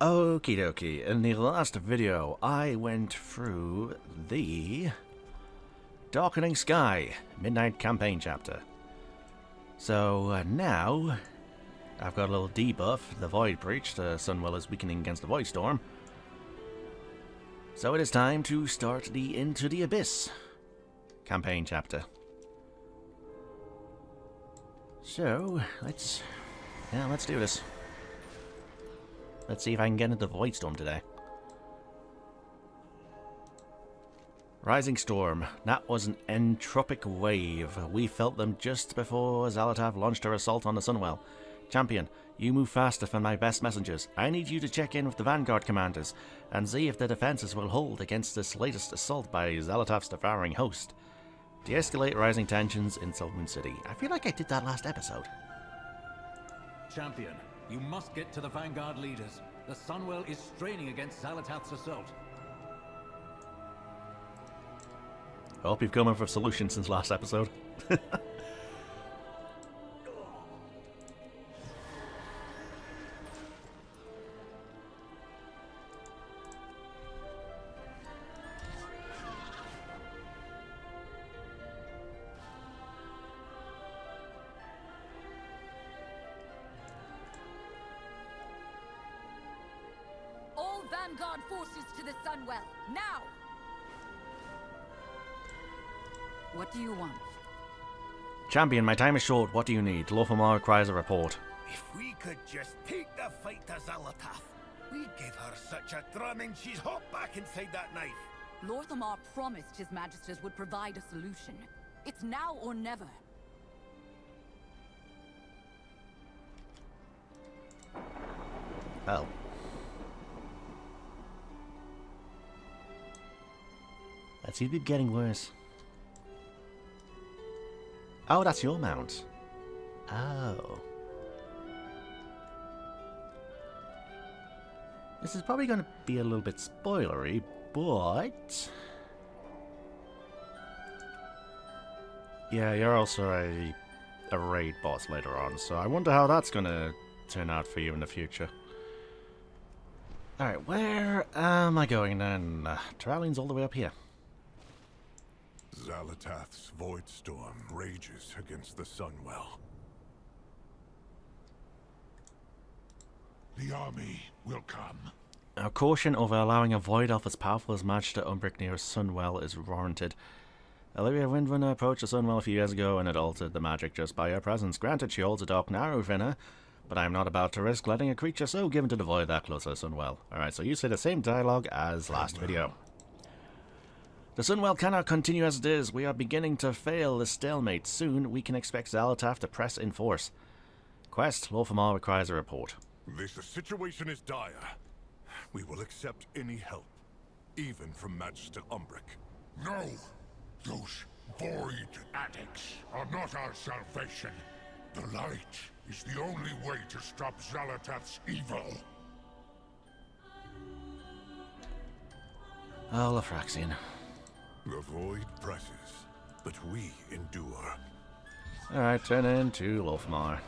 Okie dokie, in the last video I went through the Darkening Sky Midnight campaign chapter. So now I've got a little debuff, the Void Breach, the Sunwell is weakening against the Voidstorm. So it is time to start the Into the Abyss campaign chapter. So let's do this. Let's see if I can get into the Voidstorm today. Rising Storm. That was an entropic wave. We felt them just before Xal'atath launched her assault on the Sunwell. Champion, you move faster than my best messengers. I need you to check in with the Vanguard commanders and see if their defenses will hold against this latest assault by Xal'atath's devouring host. De-escalate rising tensions in Silvermoon City. I feel like I did that last episode. Champion, you must get to the Vanguard leaders. The Sunwell is straining against Xal'atath's assault. I hope you've come up with a solution since last episode. Vanguard forces to the Sunwell, now! What do you want? Champion, my time is short. What do you need? lor'themar requires a report. If we could just take the fight to Xal'atath, we'd give her such a drumming she'd hop back inside that knife. lor'themar promised His Majesties would provide a solution. It's now or never. Oh. That seems to be getting worse. Oh, that's your mount. Oh. This is probably going to be a little bit spoilery, but... yeah, you're also a raid boss later on, so I wonder how that's going to turn out for you in the future. Alright, where am I going then? Terraline's all the way up here. Xal'atath's voidstorm rages against the Sunwell. The army will come. Our caution over allowing a void elf as powerful as Magister Umbric near a Sunwell is warranted. Olivia Windrunner approached the Sunwell a few years ago and it altered the magic just by her presence. Granted, she holds a dark narrow within her, but I'm not about to risk letting a creature so given to the void that close to the Sunwell. Alright, so you say the same dialogue as last video. The Sunwell cannot continue as it is. We are beginning to fail the stalemate. Soon, we can expect Xal'atath to press in force. Quest, lor'themar requires a report. This situation is dire. We will accept any help, even from Magister Umbric. No! Those void addicts are not our salvation. The light is the only way to stop Xal'atath's evil. Oh, Lafraxian. The void presses, but we endure. Alright, turn into lor'themar.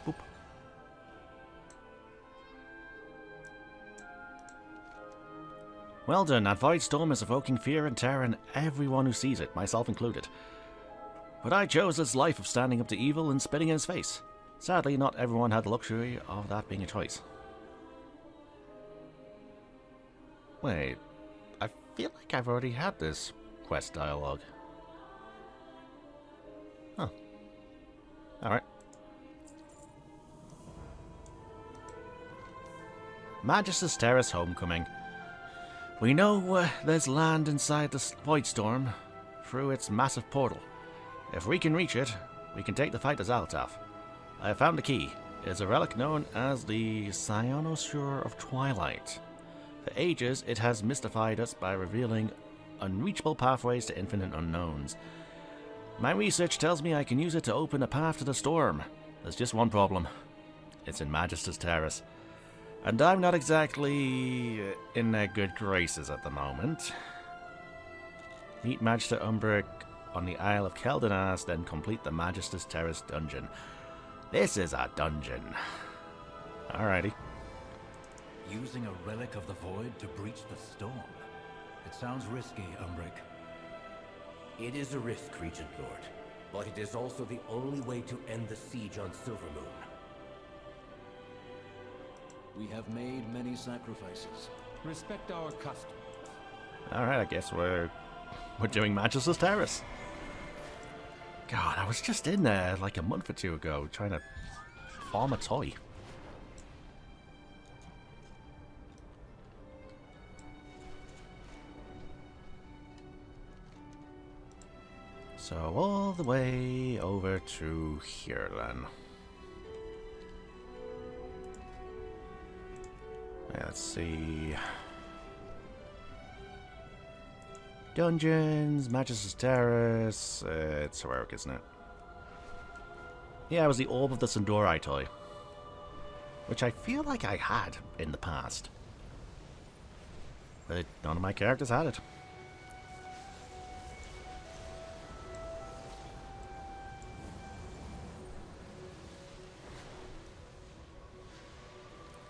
Boop. Well done, that void storm is evoking fear and terror in everyone who sees it, myself included. But I chose this life of standing up to evil and spitting in his face. Sadly, not everyone had the luxury of that being a choice. Wait, I feel like I've already had this quest dialogue. Huh. Alright. Magister's Terrace Homecoming. We know there's land inside the Voidstorm through its massive portal. If we can reach it, we can take the fight to Xal'atath. I have found the key. It is a relic known as the Cyanosphere of Twilight. For ages, it has mystified us by revealing unreachable pathways to infinite unknowns. My research tells me I can use it to open a path to the storm. There's just one problem. It's in Magister's Terrace. And I'm not exactly in their good graces at the moment. Meet Magister Umbric on the Isle of Keldanas, then complete the Magister's Terrace dungeon. This is a dungeon. Alrighty. Using a relic of the void to breach the storm. It sounds risky, Umbric. It is a risk, Regent Lord, but it is also the only way to end the siege on Silvermoon. We have made many sacrifices. Respect our customs. Alright, I guess we're doing Magister's Terrace. God, I was just in there like a month or two ago trying to farm a toy. So all the way over to here then. Yeah, let's see. Dungeons, Magister's Terrace. It's heroic, isn't it? Yeah, it was the Orb of the Sundori toy, which I feel like I had in the past, but none of my characters had it.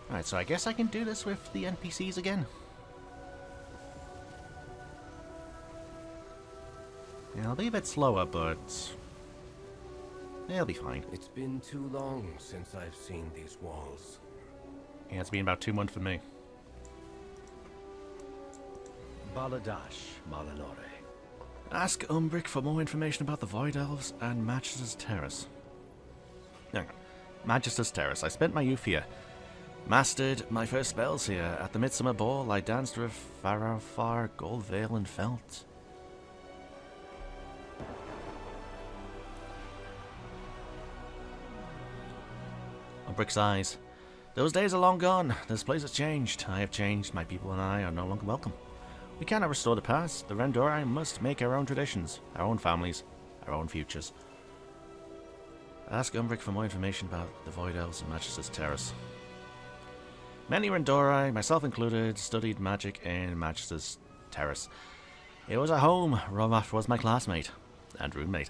Alright, so I guess I can do this with the NPCs again. Yeah, it'll be a bit slower, but it'll be fine. It's been too long since I've seen these walls. Yeah, it's been about 2 months for me. Baladash Malanore. Ask Umbric for more information about the Void Elves and Magister's Terrace. Hang on. Magister's Terrace. I spent my youth here. Mastered my first spells here. At the Midsummer Ball, I danced with Farafar, Gold Veil, and Felt. Umbric's eyes. Those days are long gone. This place has changed. I have changed. My people and I are no longer welcome. We cannot restore the past. The Rendori must make our own traditions, our own families, our own futures. Ask Umbric for more information about the Void Elves and Magister's Terrace. Many Rendori, myself included, studied magic in Magister's Terrace. It was a home. Romath was my classmate and roommate.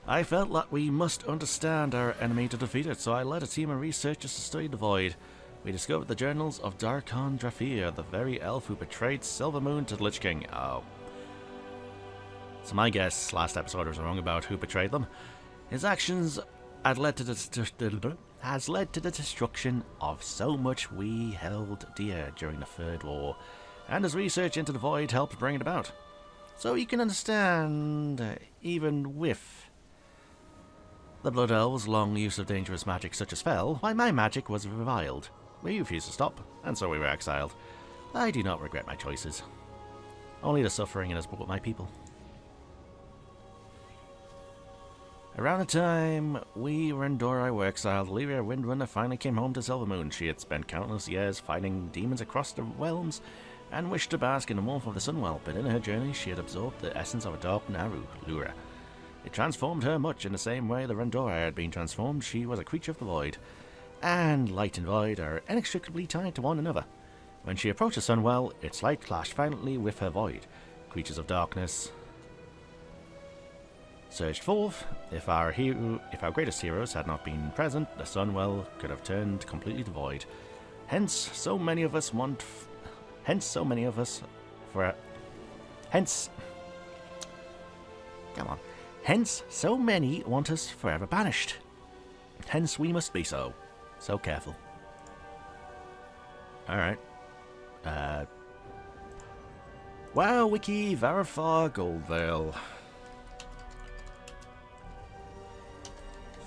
I felt that we must understand our enemy to defeat it, so I led a team of researchers to study the Void. We discovered the journals of Darkon Drafir, the very elf who betrayed Silvermoon to the Lich King. Oh. So my guess last episode was wrong about who betrayed them. His actions had led to the destruction of so much we held dear during the Third War, and his research into the Void helped bring it about. So you can understand, even with the Blood Elves' long use of dangerous magic such as Fel, why my magic was reviled. We refused to stop, and so we were exiled. I do not regret my choices. Only the suffering it has brought my people. Around the time we Rendori were exiled, Lyria Windrunner finally came home to Silvermoon. She had spent countless years fighting demons across the realms and wished to bask in the warmth of the Sunwell, but in her journey she had absorbed the essence of a dark Naru, Lura. It transformed her much in the same way the Rendori had been transformed. She was a creature of the Void, and light and void are inextricably tied to one another. When she approached the Sunwell, its light clashed violently with her void. Creatures of darkness surged forth. If our greatest heroes had not been present, the Sunwell could have turned completely to void. Hence, so many of us want us forever banished. Hence, we must be so. So careful. Alright. Wow, Wiki, Varafar, Goldvale.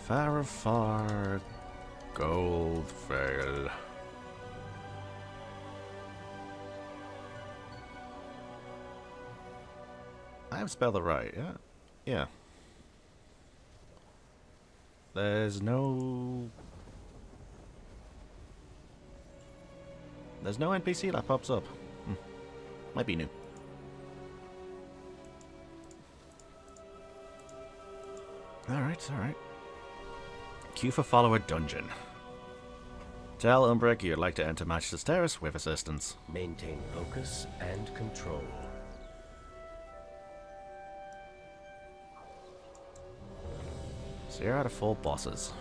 Varafar, Goldvale. I have spelled it right, yeah? Yeah. There's no NPC that pops up. Might be new. Alright. Queue for follower dungeon. Tell Umbric you'd like to enter Magister's Terrace with assistance. Maintain focus and control. So here are the 4 bosses.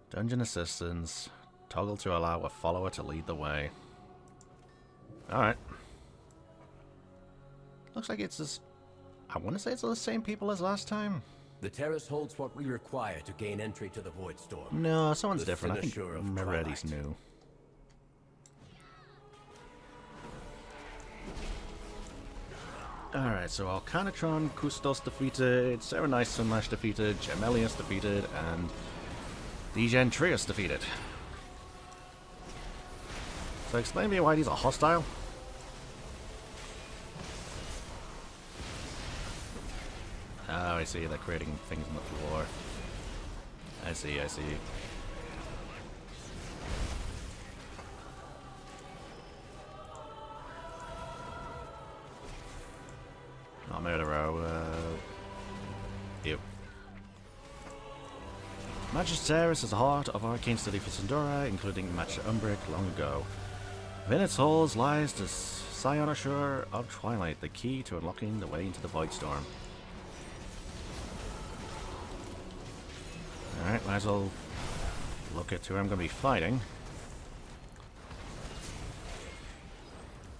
Dungeon assistance. Toggle to allow a follower to lead the way. Alright. Looks like it's as... I want to say it's the same people as last time. The terrace holds what we require to gain entry to the voidstorm. No, someone's The different. I think finisher of Meretti's Twilight. new. Alright, so Arcanatron, Kustos defeated, Serenice Sunlash defeated, Gemelius defeated, and Degen Trius defeated. So explain to me why these are hostile. Oh, I see, they're creating things on the floor. I see, I see. Not Murderer, Ew. Magisteris is the heart of arcane study for Sindora, including Match Umbric long ago. Within its halls lies the Cynosure of Twilight, the key to unlocking the way into the Voidstorm. Alright, might as well look at who I'm going to be fighting.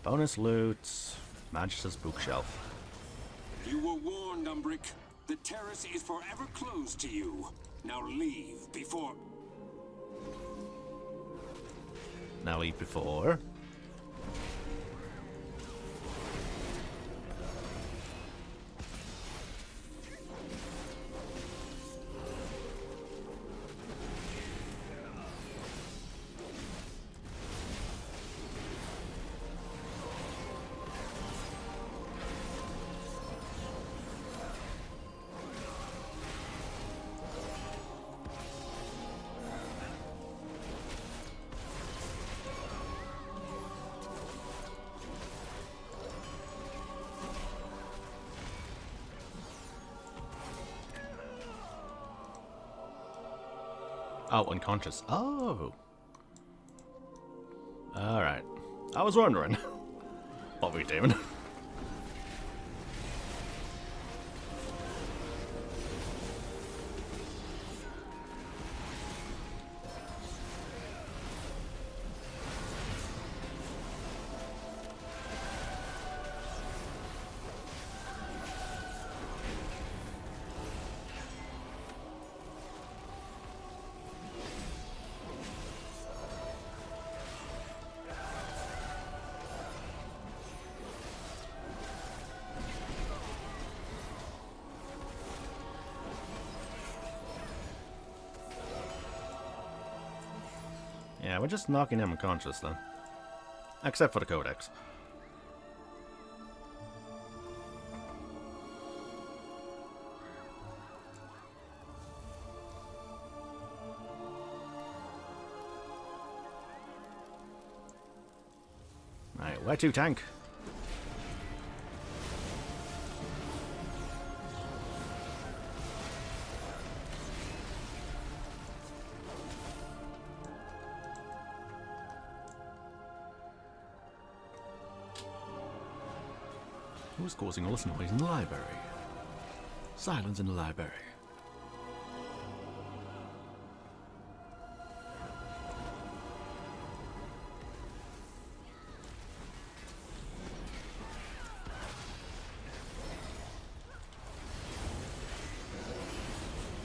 Bonus loot, Magister's bookshelf. You were warned, Umbric. The terrace is forever closed to you. Now leave before... Now leave before... Oh, unconscious. Oh! Alright. I was wondering what we're doing. Yeah, we're just knocking him unconscious then. Except for the codex. Right, where to, tank? Who's causing all this noise in the library? Silence in the library.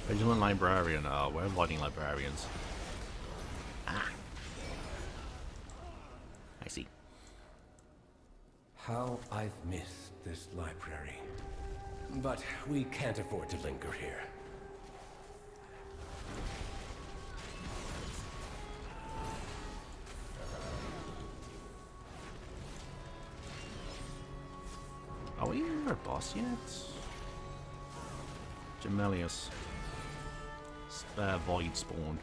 Vigilant librarian. Oh, we're avoiding librarians. Ah. I see. How I've missed this library. But we can't afford to linger here. Are we near our boss yet? Gemelius. Void spawn.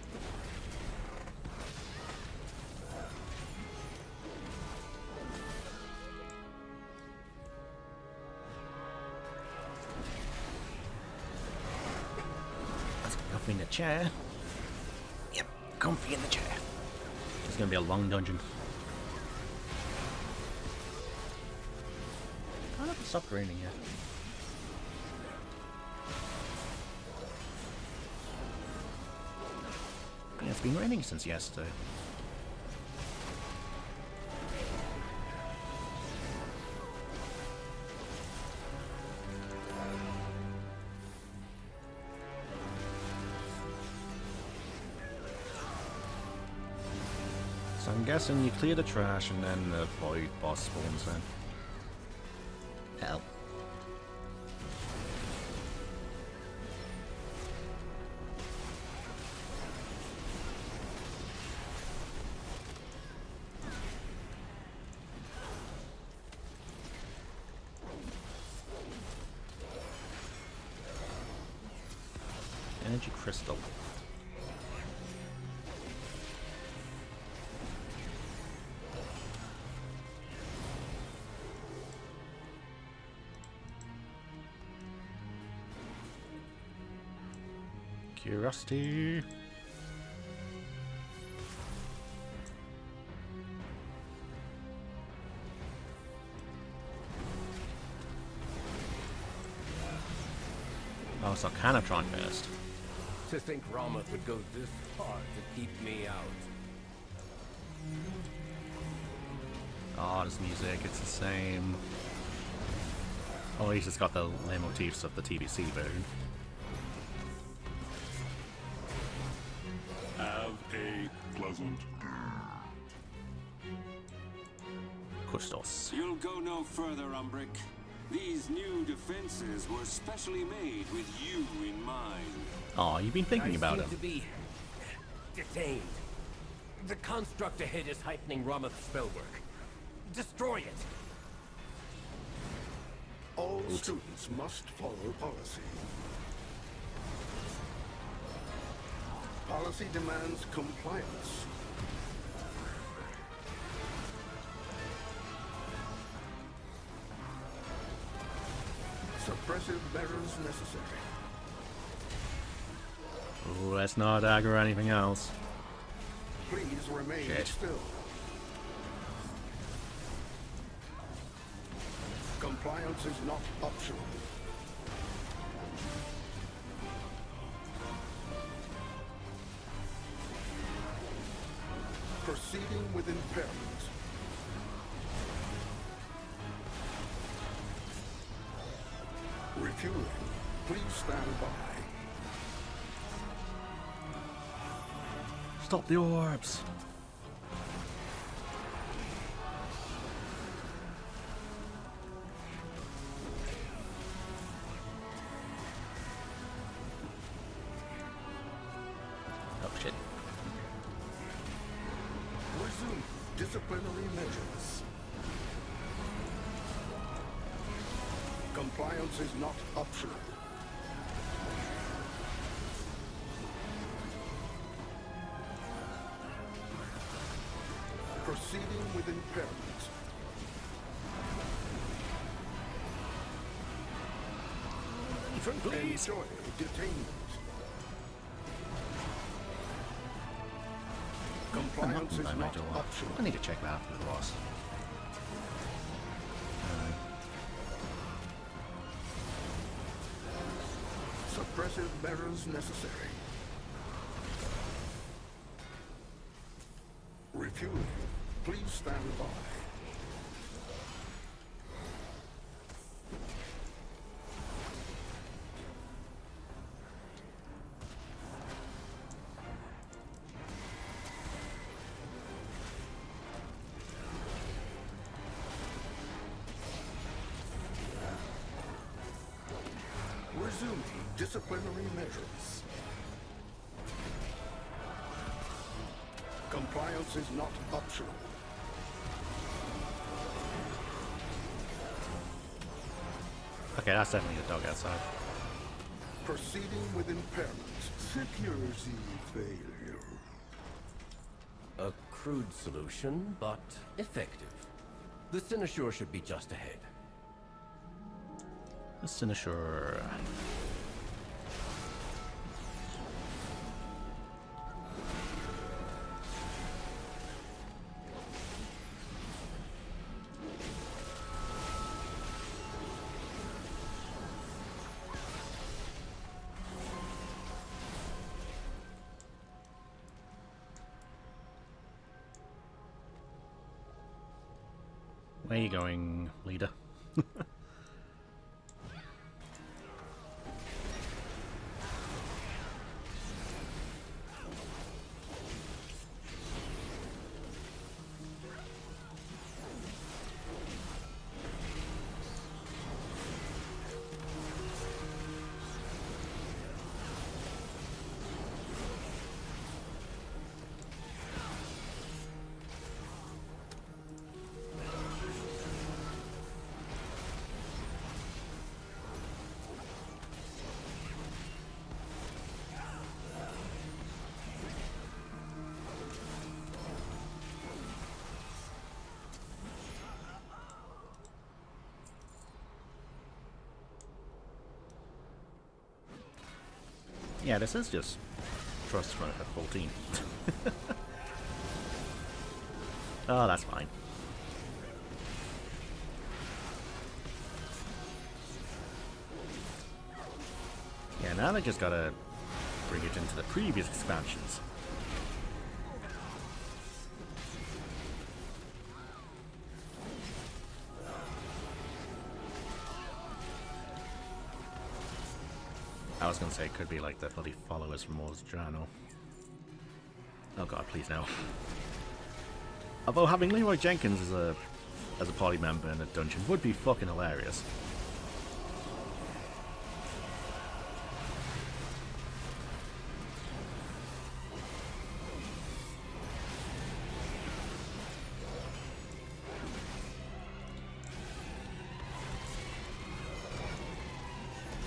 Let's get comfy in the chair. Yep, comfy in the chair. It's gonna be a long dungeon. Why not stop raining yet? Yeah, it's been raining since yesterday. So I'm guessing you clear the trash and then the void boss spawns in. Hell. Energy crystal. Curiosity. Oh, so Canatron first. To think Ramath would go this far to keep me out. Oh, this music, it's the same. Oh, at least it's got the motifs of the TBC version. Have a pleasant Kustos. You'll go no further, Umbric. These new defenses were specially made with you in mind. Oh, you've been thinking about I him. seem to be detained. The construct ahead is heightening Ramath's spellwork. Destroy it. All students must follow policy. Policy demands compliance. Suppressive measures necessary. Ooh, let's not aggro anything else. Please remain Shit. still. Compliance is not optional. Proceeding with impairment. Refueling. Please stand by. Stop the orbs! Oh shit. Resume disciplinary measures. Compliance is not optional. Proceeding with impairment. Enjoy detainment. Compliance is I not might do one. optional. I need to check that after the boss. Suppressive measures necessary. Refueling. Please stand by. Resume disciplinary measures. Compliance is not optional. Okay, that's definitely the dog outside. Proceeding with impairment. Security failure. A crude solution, but effective. The Cynosure should be just ahead. The Cynosure. Where are you going, leader? Yeah, this is just trust run at 14. Oh, that's fine. Yeah, now they just gotta bring it into the previous expansions. I was gonna say it could be like the bloody followers from zul'jan. Oh god, please no. Although having Leroy Jenkins as a party member in a dungeon would be fucking hilarious.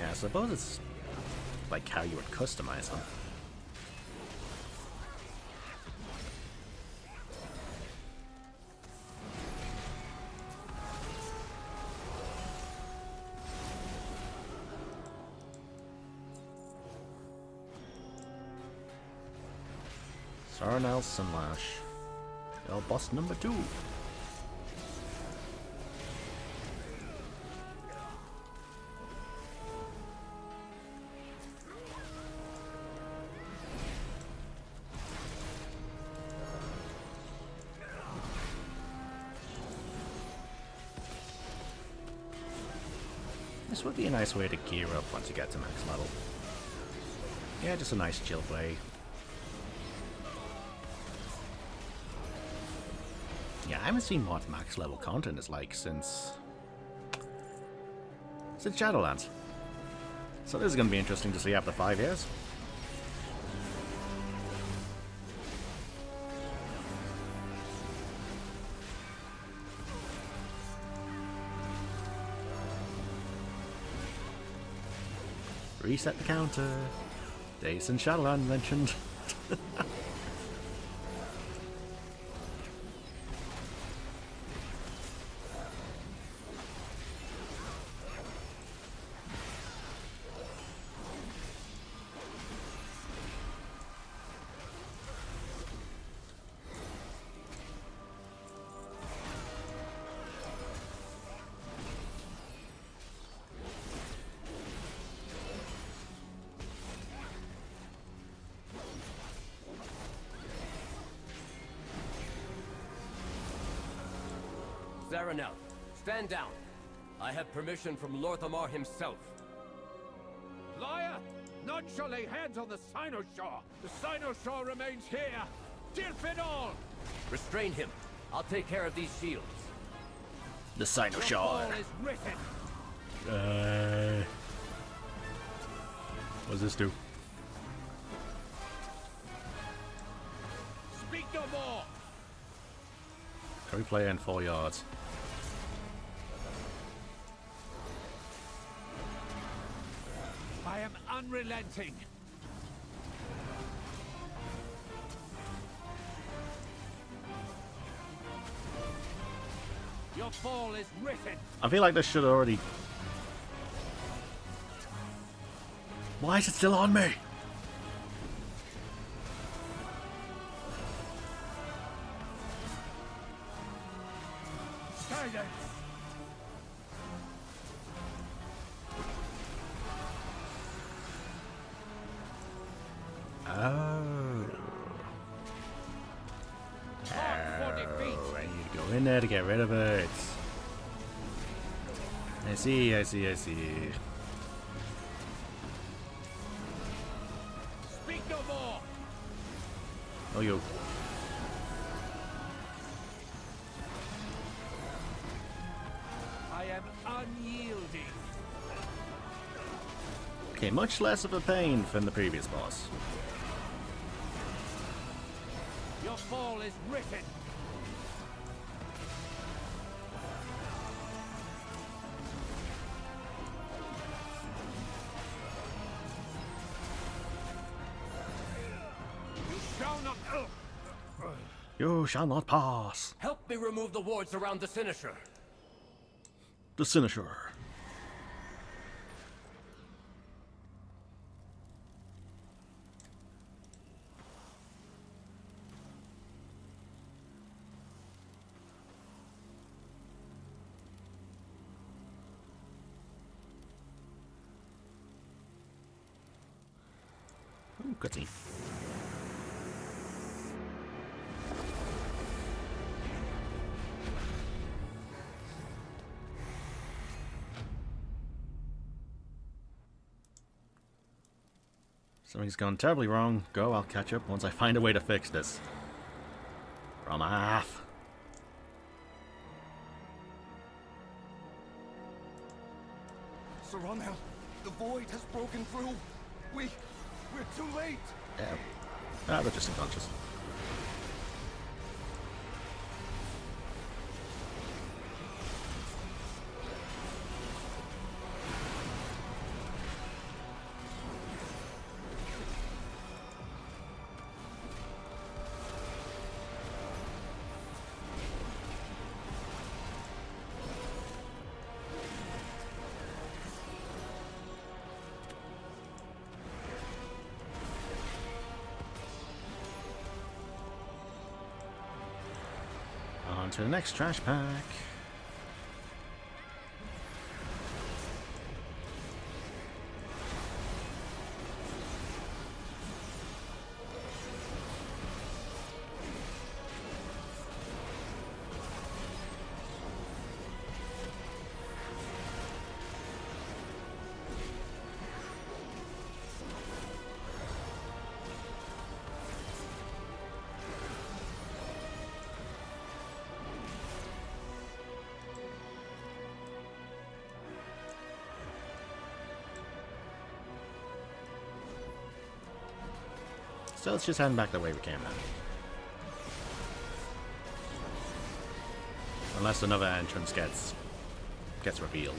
Yeah, I suppose it's like how you would customize them. Sarnal Sunlash. Well, boss number 2. This would be a nice way to gear up once you get to max level. Yeah, just a nice chill way. Yeah, I haven't seen what max level content is like since Shadowlands. So this is going to be interesting to see after 5 years. Reset the counter. Days since Shadowlands mentioned. Zaranel, stand down. I have permission from lor'themar himself. Liar! None shall lay hands on the Cynosure! The Cynosure remains here! Dilf it all! Restrain him. I'll take care of these shields. The Your fall Cynosure. is written! What does this do? Speak no more! Every player in 4 yards. I am unrelenting! Your fall is written! I feel like this should already... Why is it still on me? Silence! Oh, I need to go in there to get rid of it. I see, I see, I see. Speak no more! Oh, yo. I am unyielding. Okay, much less of a pain than the previous boss. Your fall is written. You shall not. You shall not pass. Help me remove the wards around the Cynosure. The Cynosure. Ooh, cutscene. Something's gone terribly wrong. Go, I'll catch up once I find a way to fix this. From half. Sir Ronel, the void has broken through. We're too late. Yeah. Ah, they're just unconscious. On to the next trash pack. So let's just head back the way we came then. Unless another entrance gets revealed.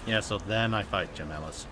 Yeah, so then I fight Jim Ellis.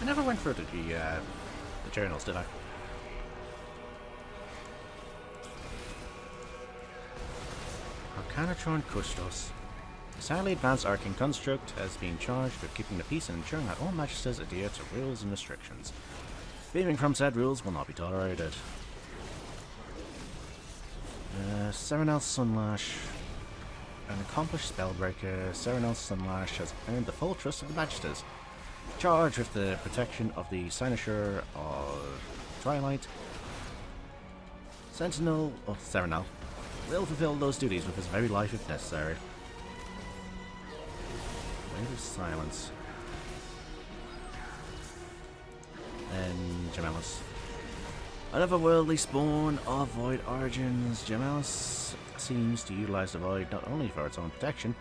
I never went through the journals, did I? Arcanatron Kustos. The sadly advanced arcane construct has been charged with keeping the peace and ensuring that all magisters adhere to rules and restrictions. Veering from said rules will not be tolerated. Serenel Sunlash. An accomplished spellbreaker, Serenel Sunlash has earned the full trust of the magisters. Charged with the protection of the cynosure of Twilight, Sentinel of Serenel will fulfill those duties with his very life if necessary. Wave of Silence. And Gemellis. Another worldly spawn of Void origins, Gemellis seems to utilize the Void not only for its own protection,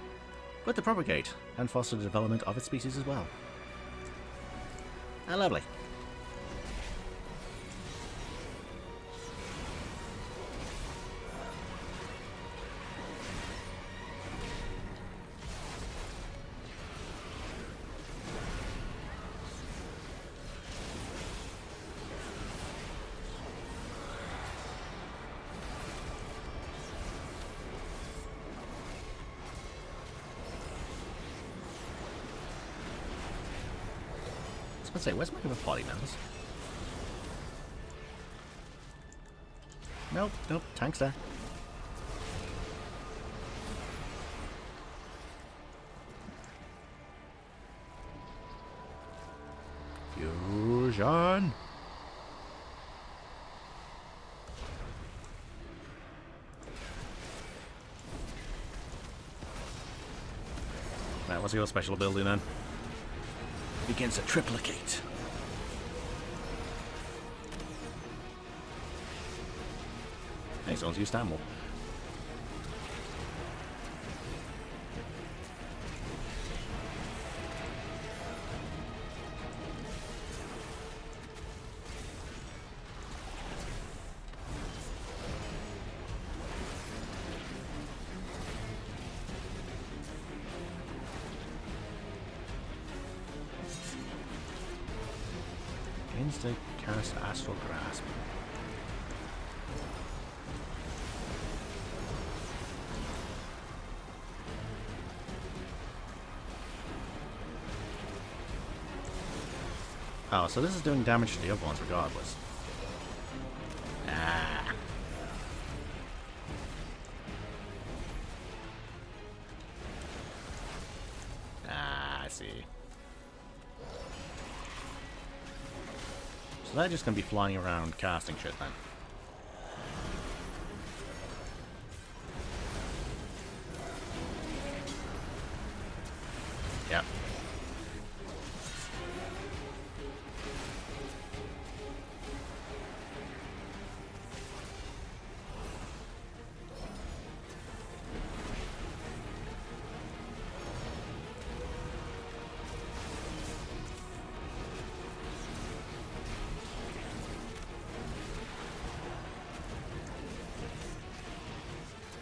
but to propagate and foster the development of its species as well. Lovely. I was gonna say, where's my other body mounts? Nope, nope, tank's there. Fusion! Right, what's your special ability then? Begins to triplicate. Hey, someone's used ammo. To cast Astral Grasp. Oh, so this is doing damage to the other ones regardless. Ah. Ah, I see. So they're just going to be flying around casting shit then. Yep.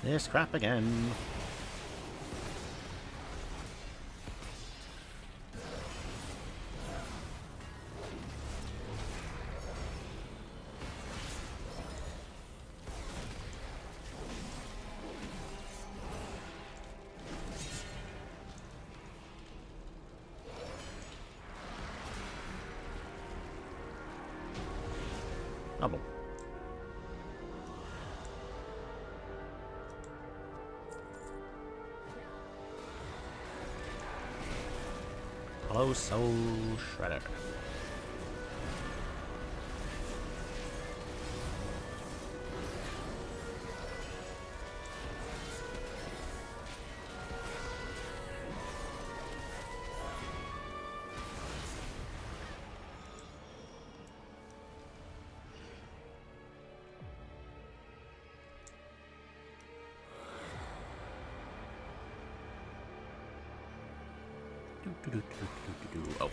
This crap again. Oh, well. Hello, Soul Shredder. Oh.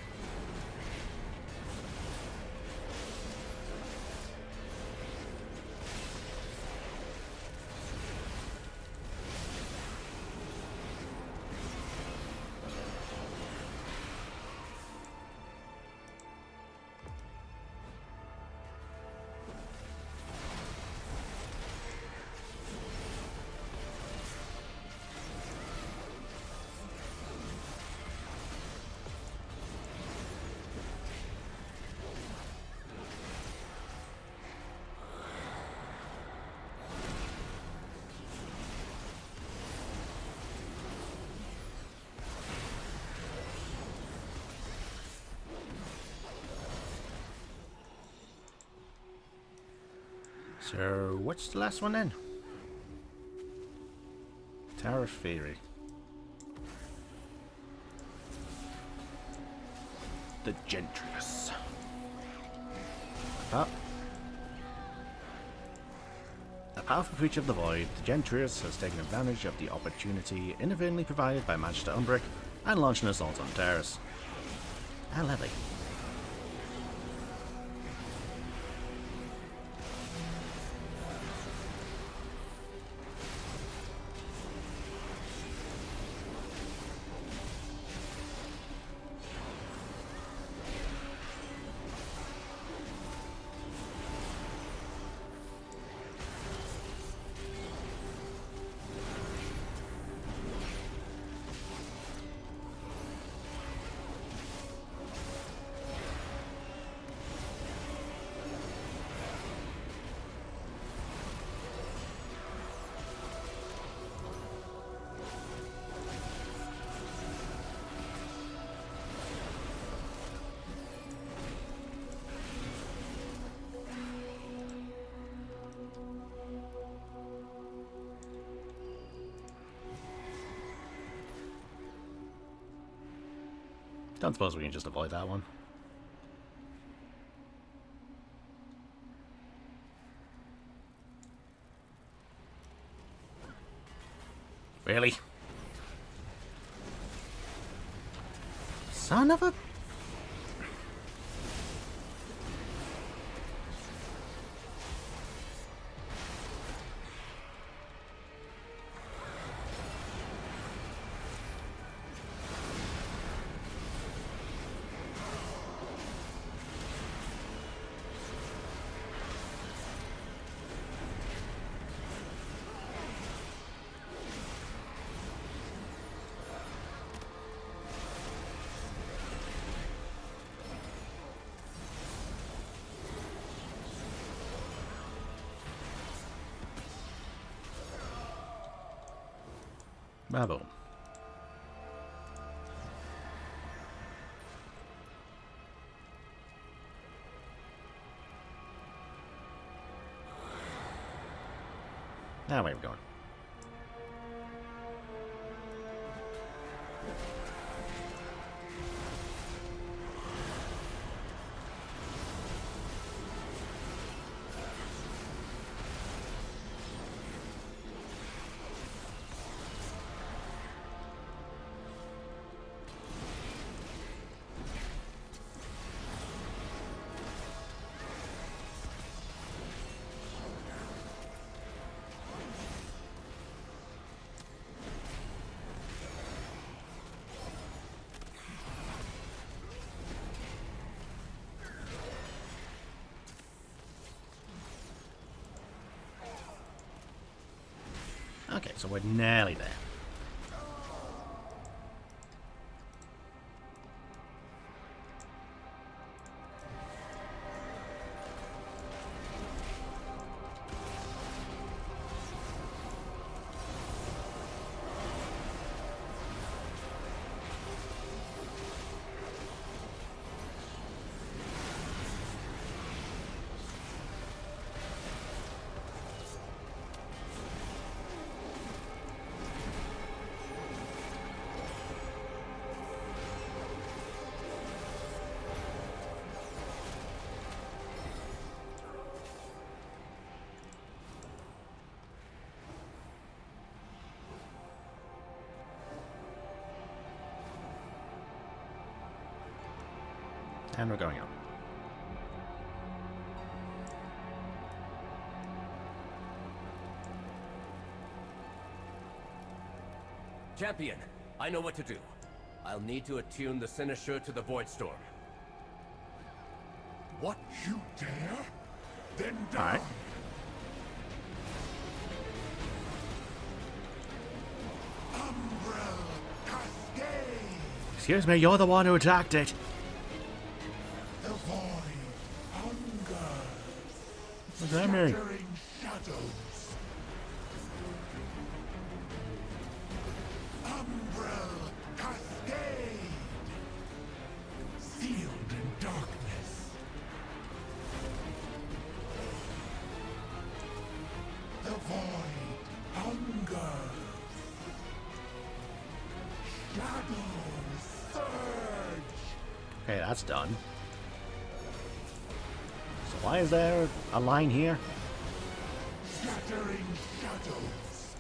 So, what's the last one then? Tower of Fury. The Gentrius. A powerful creature of the void, the Gentrius has taken advantage of the opportunity inadvertently provided by Magister Umbric and launched an assault on Terrace. How lovely. Don't suppose we can just avoid that one. Really? Son of a... Bravo. Now where are we going? Okay, so we're nearly there. And we're going up. Champion, I know what to do. I'll need to attune the Cynosure to the voidstorm. What, you dare? Then die! All right. Umbrella Cascade! Excuse me, you're the one who attacked it. The void hungers. What does that mean? Shattering shadows. Umbrella Cascade! Sealed in darkness. Okay, that's done. So why is there a line here? Scattering shadows.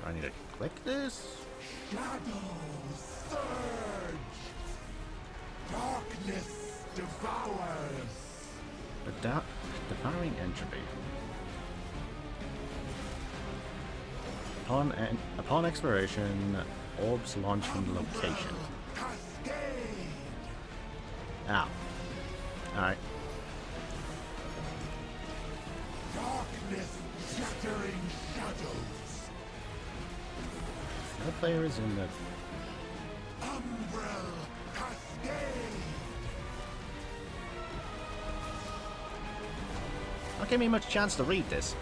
Do I need to click this? Shadows surge. Darkness devours. Devouring entropy. Upon exploration, orbs launch from the location. Cascade. Ow. Alright. Darkness shattering shadows. No player is in the... Umbrel cascade. Not giving me much chance to read this.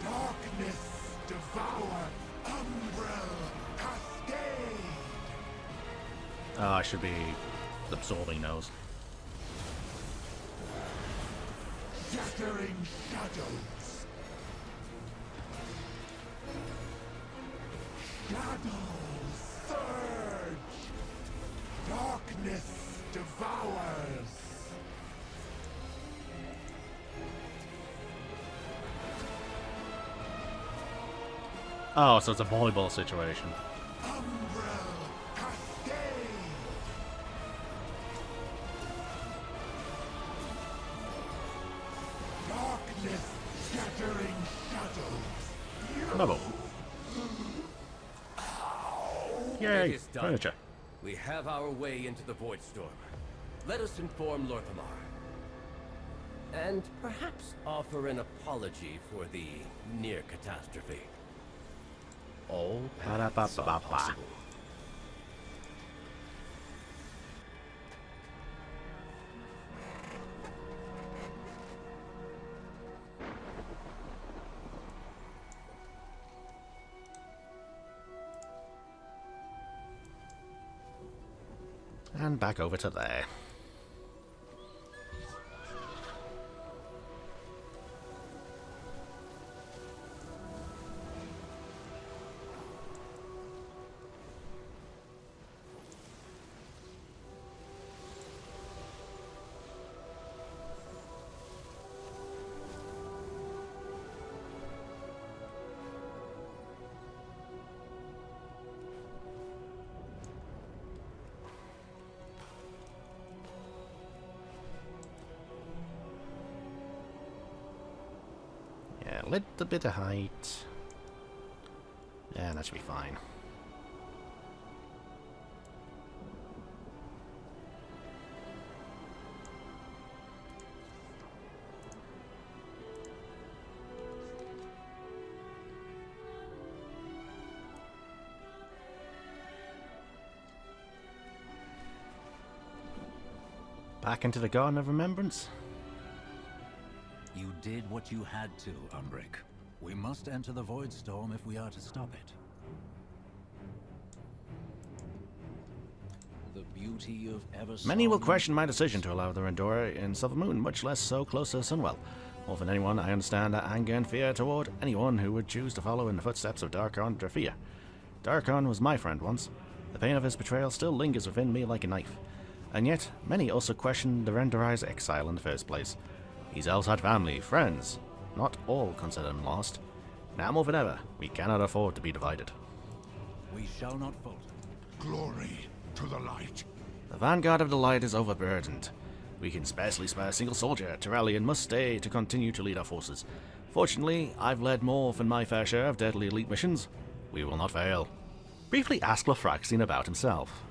Darkness devour. Umbrel cascade. Oh, I should be absorbing those. Shattering shadows. Shadows surge. Darkness devours. Oh, so it's a volleyball situation. Umbrel cascade. Darkness scattering shadows. Level. Yay, It is done. furniture. We have our way into the voidstorm. Let us inform lor'themar. And perhaps offer an apology for the near catastrophe. All paths are Ba-da-ba-ba-ba. possible. And back over to there. Yeah, a little bit of height. Yeah, that should be fine. Back into the Garden of Remembrance? You did what you had to, Umbric. We must enter the voidstorm if we are to stop it. The beauty of Many will question my decision to allow the Rendora in Silvermoon, much less so close to Sunwell. More than anyone, I understand that anger and fear toward anyone who would choose to follow in the footsteps of Darkon Drafia. Darkon was my friend once. The pain of his betrayal still lingers within me like a knife. And yet, many also question the Rendora's exile in the first place. These elves had family, friends. Not all consider them lost. Now more than ever, we cannot afford to be divided. We shall not falter. Glory to the light. The vanguard of the light is overburdened. We can scarcely spare a single soldier. Terrellian must stay to continue to lead our forces. Fortunately, I've led more than my fair share of deadly elite missions. We will not fail. Briefly ask Lofraxine about himself.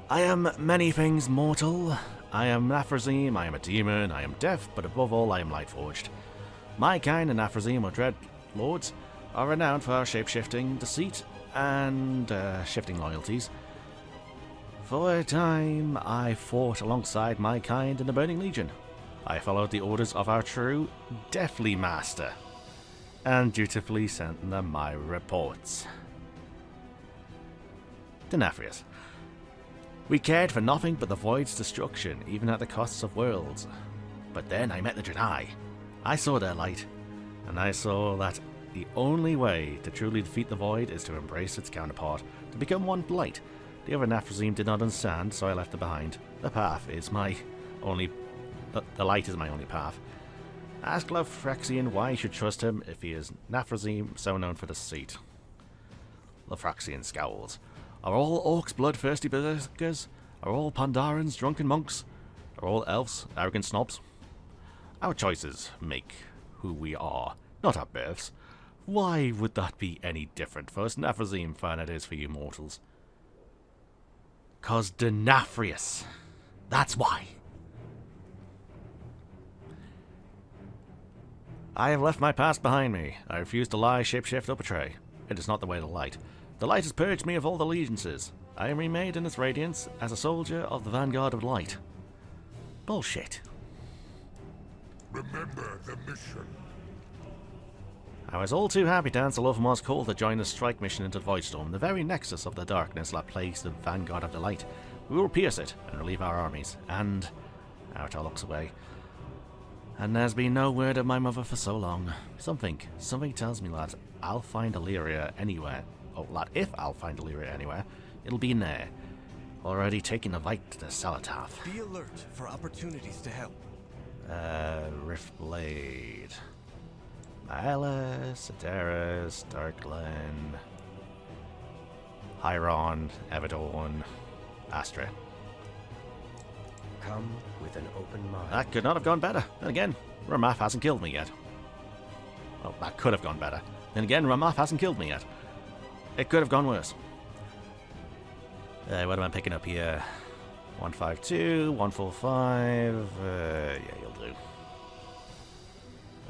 I am many things mortal. I am Naphrazim, I am a demon, I am deaf, but above all I am Lightforged. My kind and Naphrazim, or Dread Lords, are renowned for our shape-shifting, deceit, and shifting loyalties. For a time, I fought alongside my kind in the Burning Legion. I followed the orders of our true, deathly master, and dutifully sent them my reports. Denafrius. We cared for nothing but the Void's destruction, even at the costs of worlds. But then I met the Jedi. I saw their light, and I saw that the only way to truly defeat the void is to embrace its counterpart, to become one with light. The other Naphrazim did not understand, so I left it behind. The path is my only... the light is my only path. Ask Lofraxian why you should trust him if he is Naphrazim, so known for deceit. Lofraxian scowls. Are all orcs bloodthirsty berserkers? Are all Pandarans drunken monks? Are all elves arrogant snobs? Our choices make who we are, not our births. Why would that be any different for us Naphrazim than it is for you mortals? 'Cause Denafrius. That's why. I have left my past behind me. I refuse to lie, shapeshift, or betray. It is not the way of the light. The light has purged me of all allegiances. I am remade in its radiance as a soldier of the vanguard of light. Bullshit. Remember the mission. I was all too happy to answer lor'themar's call to join the strike mission into the Voidstorm, the very nexus of the darkness that plagues the vanguard of the light. We will pierce it and relieve our armies. And... Aratar looks away. And there's been no word of my mother for so long. Something tells me, lad, I'll find Illyria anywhere. Oh, lad, if I'll find Illyria anywhere, it'll be in there. Already taking the fight to the Xal'atath. Be alert for opportunities to help. Riftblade. Maela, Sedaris, Darkglen, Hyron, Everdorn, Astra. Come with an open mind. That could not have gone better. Then again, Ramath hasn't killed me yet. Well, that could have gone better. Then again, Ramath hasn't killed me yet. It could have gone worse. What am I picking up here? 152, 145. Yeah, you'll do.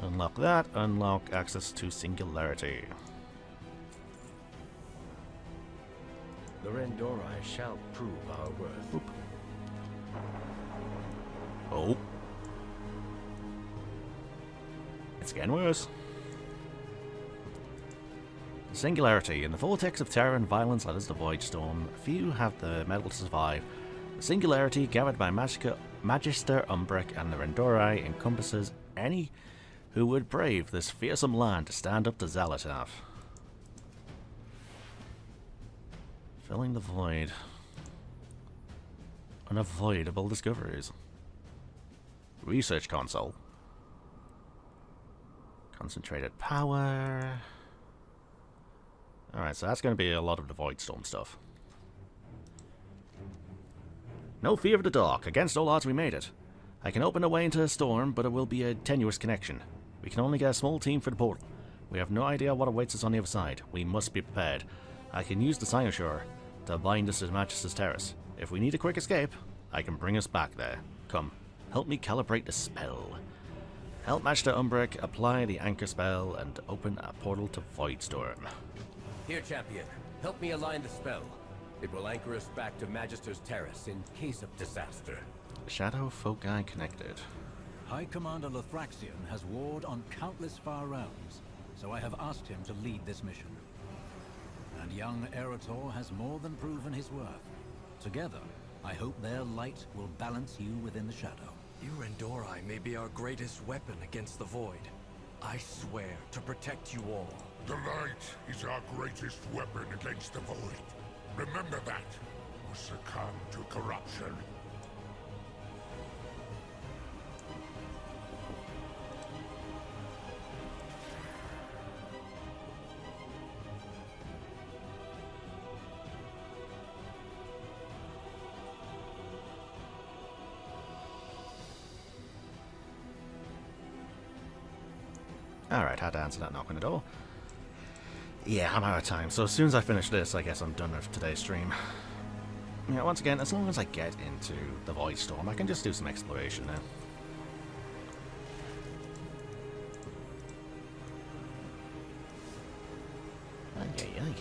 Unlock that. Unlock access to Singularity. The Rendorai shall prove our worth. Oop. Oh. It's getting worse. Singularity. In the vortex of terror and violence that is the Voidstorm, few have the mettle to survive. The Singularity, gathered by Magister Umbric and the Rendorai, encompasses any who would brave this fearsome land to stand up to Xal'atath. Filling the void. Unavoidable discoveries. Research console. Concentrated power. Alright, so that's going to be a lot of the Voidstorm stuff. No fear of the dark. Against all odds we made it. I can open a way into the storm, but it will be a tenuous connection. We can only get a small team for the portal. We have no idea what awaits us on the other side. We must be prepared. I can use the Cynosure to bind us to Magis's Terrace. If we need a quick escape, I can bring us back there. Come, help me calibrate the spell. Help Magister Umbric apply the anchor spell and open a portal to Voidstorm. Here, champion. Help me align the spell. It will anchor us back to Magister's Terrace in case of disaster. Shadow Foci connected. High Commander Lofraxian has warred on countless far realms, so I have asked him to lead this mission. And young Arator has more than proven his worth. Together, I hope their light will balance you within the shadow. You Rendorai may be our greatest weapon against the Void. I swear to protect you all. The light is our greatest weapon against the Void. Remember that, or succumb to corruption. Alright, had to answer that knock on the door. Yeah, I'm out of time, so as soon as I finish this, I guess I'm done with today's stream. Yeah, once again, as long as I get into the Voidstorm, I can just do some exploration now. Ay, ay, ay.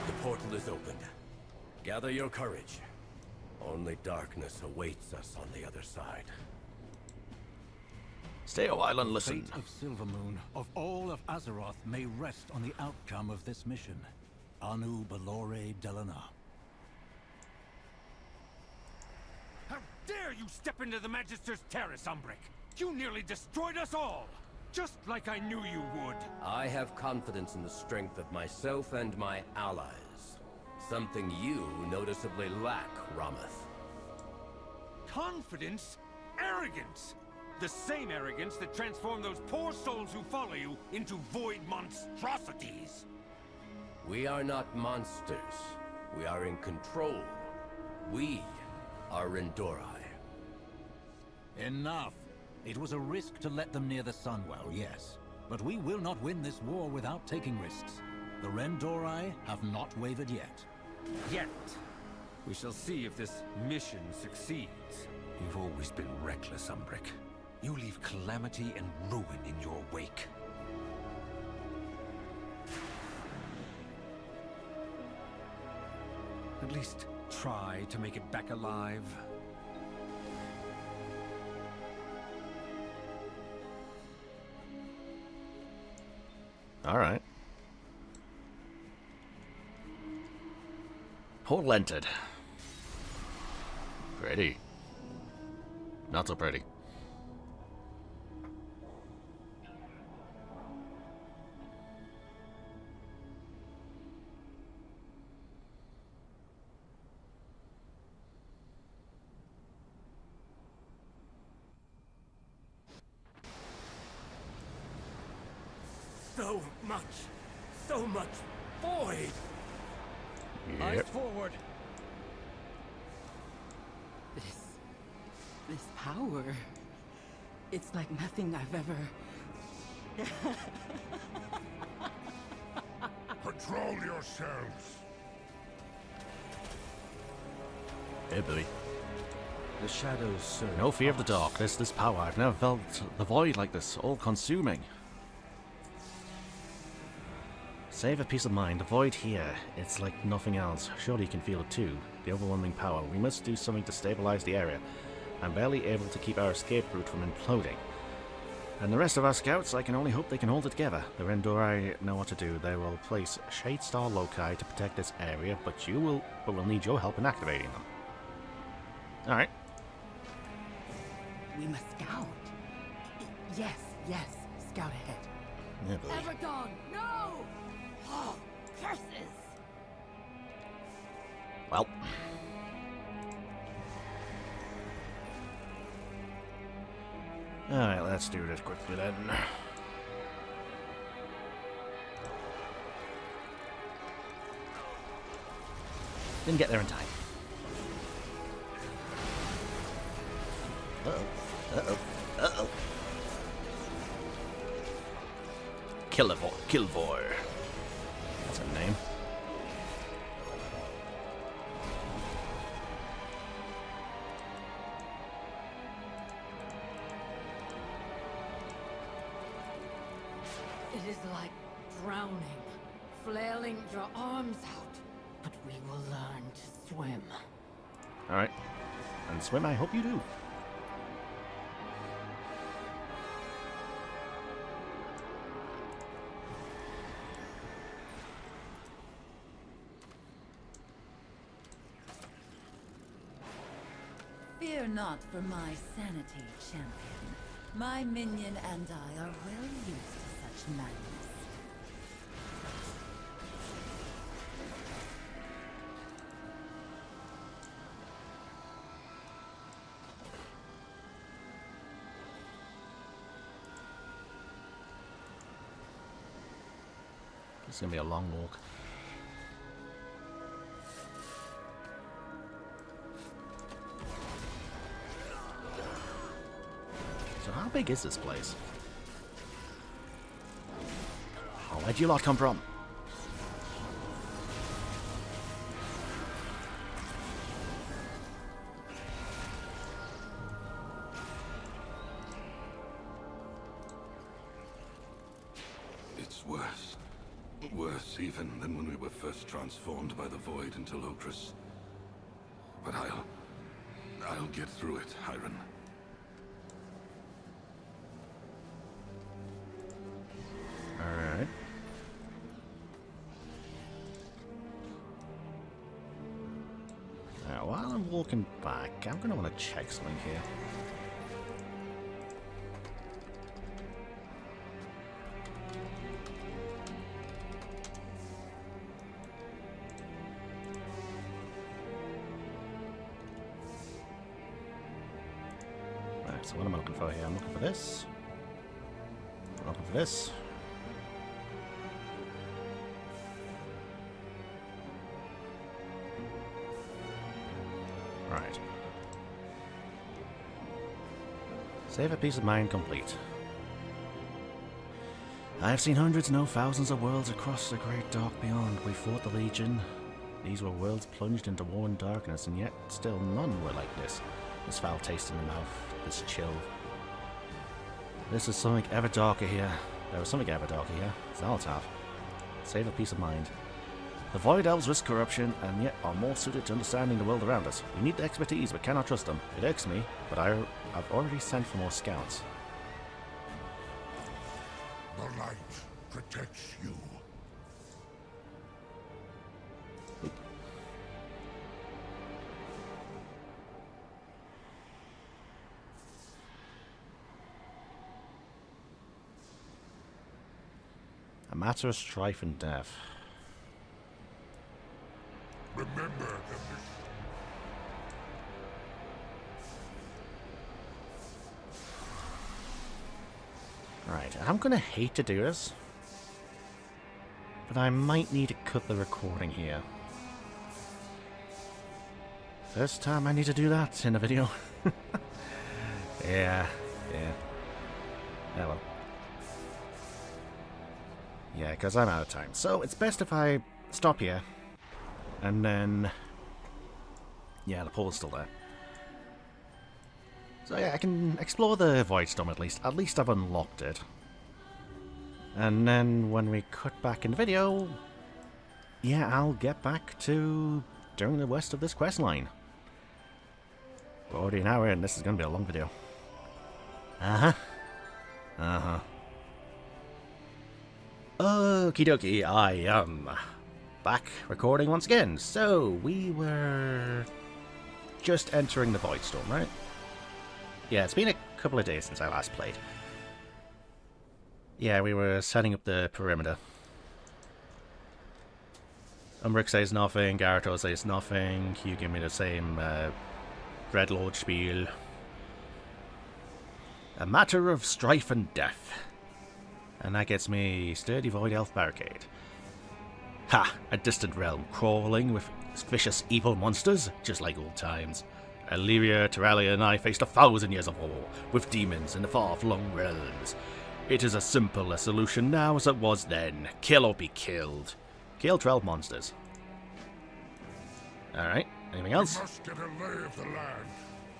The portal is opened. Gather your courage. Only darkness awaits us on the other side. Stay a while and listen. The fate of Silvermoon, of all of Azeroth, may rest on the outcome of this mission. Anu Balore Delana. dare you step into the Magister's terrace, Umbric? You nearly destroyed us all! Just like I knew you would. I have confidence in the strength of myself and my allies. Something you noticeably lack, Ramath. Confidence? Arrogance! The same arrogance that transformed those poor souls who follow you into void monstrosities! We are not monsters. We are in control. We are Rendorai. Enough. It was a risk to let them near the Sunwell, yes. But we will not win this war without taking risks. The Rendorai have not wavered yet. Yet. We shall see if this mission succeeds. You've always been reckless, Umbric. You leave calamity and ruin in your wake. At least try to make it back alive. Alright. Portal entered. Pretty. Not so pretty. So much void! Eyes forward! This power... It's like nothing I've ever... Control yourselves! Hey, Billy. The shadows serve. No fear of the dark. This power. I've never felt the void like this, all-consuming. Save a peace of mind. The void here, it's like nothing else. Surely you can feel it too. The overwhelming power. We must do something to stabilize the area. I'm barely able to keep our escape route from imploding. And the rest of our scouts, I can only hope they can hold it together. The Rendorai know what to do. They will place Shade Star loci to protect this area, but we'll need your help in activating them. Alright. We must scout. Yes, scout ahead. Yeah, Billy. Evergon, no! Oh, curses! Well. Alright, let's do this quickly then. Didn't get there in time. Uh-oh. Kilvor. That's a name. It is like drowning, flailing your arms out. But we will learn to swim. Alright. And swim, I hope you do. Fear not for my sanity, champion. My minion and I are well used to such madness. It's gonna be a long walk. So how big is this place? Oh, where'd you lot come from? It's worse. Worse even than when we were first transformed by the void into Lokris. But I'll get through it, Hiron. Alright. Now, while I'm walking looking back, I'm going to want to check something here. Right, so what am I looking for here? I'm looking for this. I'm looking for this. Right. Save a peace of mind complete. I have seen hundreds, no thousands of worlds across the great dark beyond. We fought the Legion. These were worlds plunged into war and darkness, and yet still none were like this. This foul taste in the mouth, this chill. This is something ever darker here. There was something ever darker here. Xal'atath. Save a peace of mind. The Void Elves risk corruption, and yet are more suited to understanding the world around us. We need the expertise, but cannot trust them. It irks me, but I've already sent for more scouts. The light protects you. A matter of strife and death. Remember the mission. Right, I'm gonna hate to do this, but I might need to cut the recording here. First time I need to do that in a video. Yeah. Well. Yeah, because I'm out of time. So it's best if I stop here. And then... yeah, the pole's still there. So yeah, I can explore the voidstorm at least. At least I've unlocked it. And then when we cut back in the video... yeah, I'll get back to doing the rest of this quest line. We're already an hour in, this is going to be a long video. Okie dokie, I am back recording once again. So, we were just entering the voidstorm, right? Yeah, it's been a couple of days since I last played. Yeah, we were setting up the perimeter. Umbric says nothing, Garito says nothing, you give me the same Dreadlord spiel. A matter of strife and death. And that gets me sturdy Void Elf barricade. Ha! A distant realm crawling with vicious evil monsters, just like old times. Illyria, Terralia and I faced 1,000 years of war, with demons in the far-flung realms. It is as simple a solution now as it was then. Kill or be killed. Kill 12 monsters. Alright, anything else? We must get a lay of the land.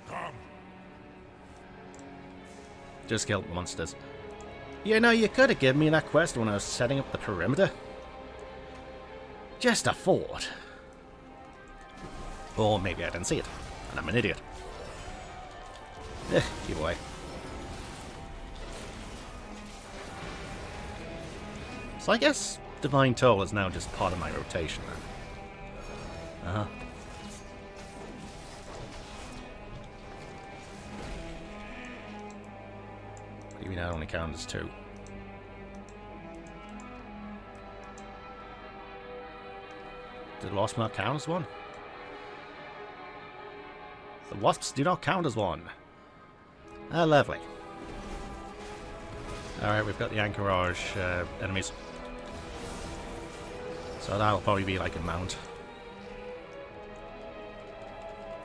Come. Just kill monsters. You know, you could have given me that quest when I was setting up the perimeter. Just a thought. Or maybe I didn't see it, and I'm an idiot. Either way. So I guess Divine Toll is now just part of my rotation then. Maybe that only counts as 2. Did the wasp not count as 1? The wasps do not count as 1. Ah, lovely. Alright, we've got the Anchorage enemies. So that'll probably be like a mount.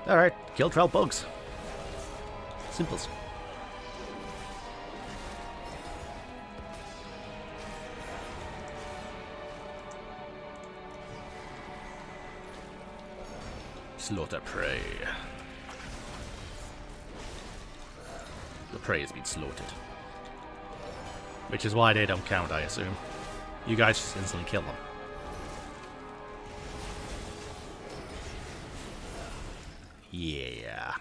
Alright, kill 12 bugs. Simples. Slaughter prey. The prey has been slaughtered. Which is why they don't count, I assume. You guys just instantly kill them. Yeah.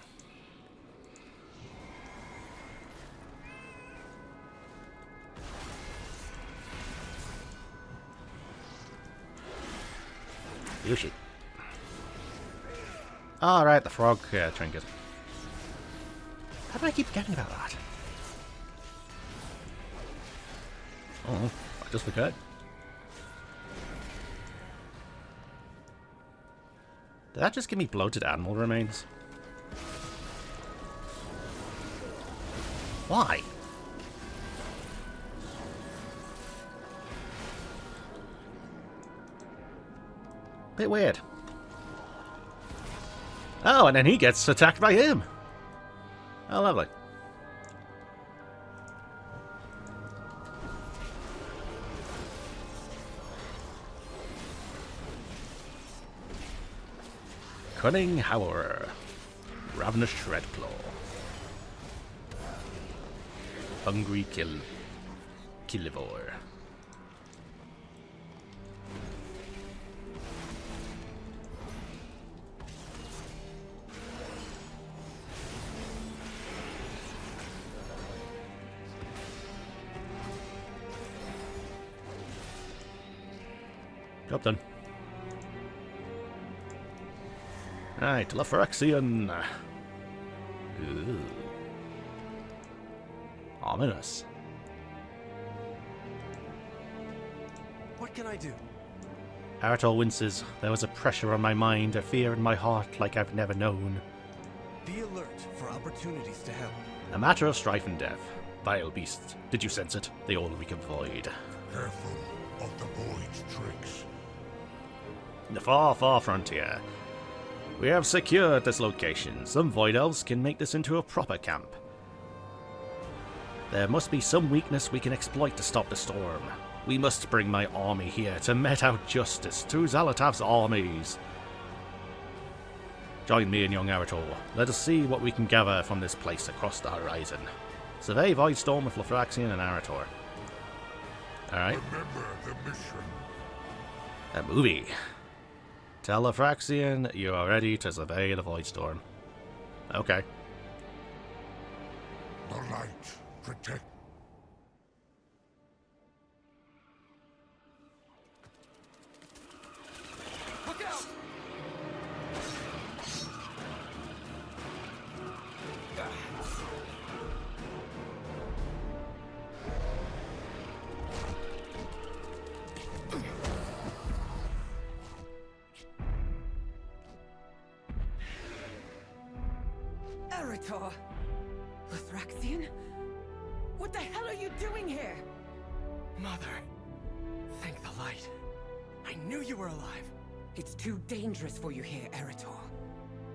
Oh shit. Oh, right, the frog trinket. How do I keep forgetting about that? Oh, I just forgot. Did that just give me bloated animal remains? Why? Bit weird. Oh, and then he gets attacked by him. Oh, lovely. Cunning Howler. Ravenous Shredclaw. Hungry Killivore. Job done. Right, Lefraxian. Ooh. Ominous. What can I do? Arator winces. There was a pressure on my mind, a fear in my heart like I've never known. Be alert for opportunities to help. A matter of strife and death. Vile beasts. Did you sense it? They all reek of void. Careful of the void's tricks. The far, far frontier. We have secured this location. Some void elves can make this into a proper camp. There must be some weakness we can exploit to stop the storm. We must bring my army here to mete out justice to Xal'atath's armies. Join me and young Arator. Let us see what we can gather from this place across the horizon. Survey Voidstorm with Lefraxian and Arator. Alright. Remember the mission. A movie. Tell Lefraxian you are ready to survey the Voidstorm. Okay. The light protect. Look out! Arator! Lefraxian? What the hell are you doing here? Mother, thank the light. I knew you were alive. It's too dangerous for you here, Arator.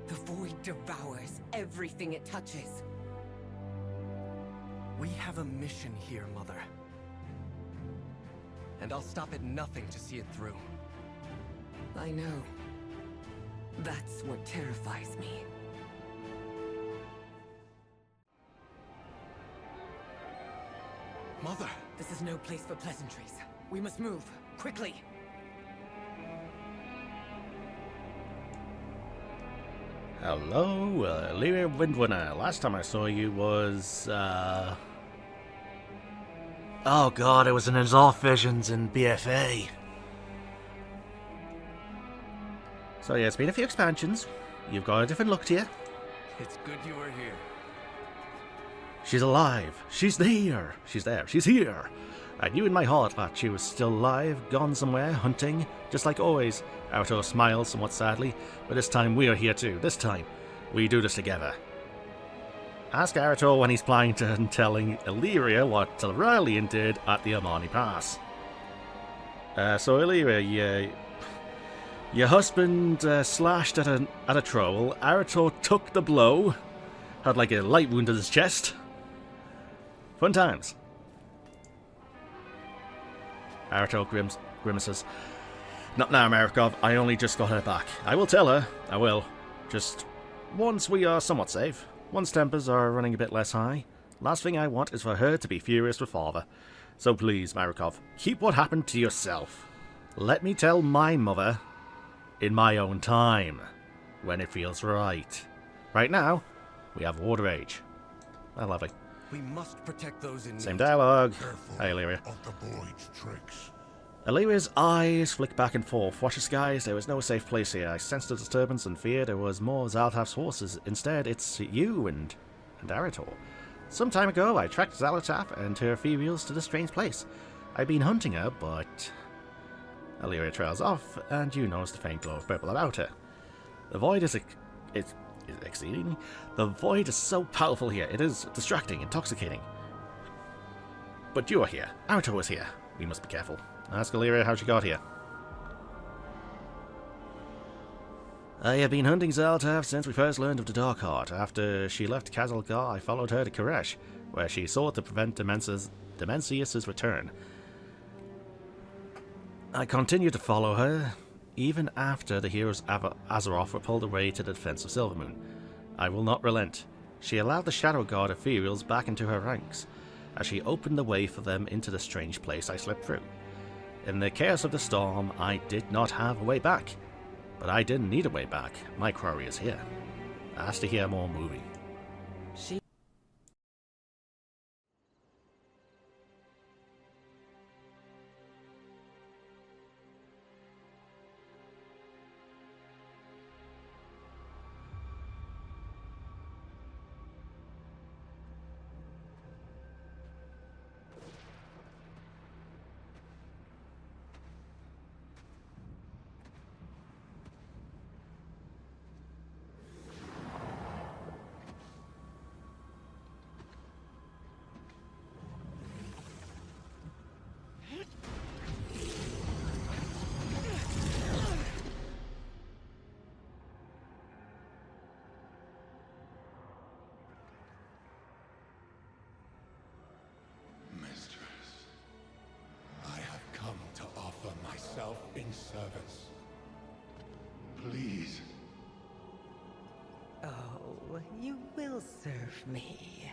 The void devours everything it touches. We have a mission here, Mother. And I'll stop at nothing to see it through. I know. That's what terrifies me. Mother! This is no place for pleasantries. We must move, quickly! Hello, Lyria Windwinner. Last time I saw you was, oh god, it was in Exalt Visions in BFA. So yeah, it's been a few expansions. You've got a different look to you. It's good you are here. She's alive. She's there. She's there. She's here. I knew in my heart that she was still alive, gone somewhere, hunting, just like always. Arator smiles somewhat sadly, but this time we are here too. This time, we do this together. Ask Arator when he's planning to telling Illyria what Tel'Relian did at the Amani Pass. So Illyria, your husband slashed at a troll. Arator took the blow, had like a light wound in his chest. Fun times. Arator grimaces. Not now, Marikov. I only just got her back. I will tell her. I will. Just once we are somewhat safe. Once tempers are running a bit less high. Last thing I want is for her to be furious with father. So please, Marikov, keep what happened to yourself. Let me tell my mother in my own time. When it feels right. Right now, we have Water Age. Oh, lovely. We must protect those in Same need. dialogue. Careful Hey, Illyria. of the void's tricks. Alira's eyes flick back and forth. Watch the skies, there is no safe place here. I sensed a disturbance and feared there was more of Xal'atath's forces. Instead, it's you and Erettor. Some time ago, I tracked Xal'atath and her ethereals to this strange place. I've been hunting her, but... Alira trails off, and you notice the faint glow of purple about her. The void is exceeding. The void is so powerful here. It is distracting, intoxicating. But you are here. Erettor is here. We must be careful. Ask Alira how she got here. I have been hunting Xal'atath since we first learned of the Dark Heart. After she left Kazalgar, I followed her to Koresh, where she sought to prevent Dimensius's return. I continued to follow her, even after the heroes Azeroth were pulled away to the defense of Silvermoon. I will not relent. She allowed the Shadow God ethereals back into her ranks. As she opened the way for them into the strange place I slipped through. In the chaos of the storm, I did not have a way back. But I didn't need a way back. My quarry is here. Ask to hear more movie. In service. Please. Oh, you will serve me.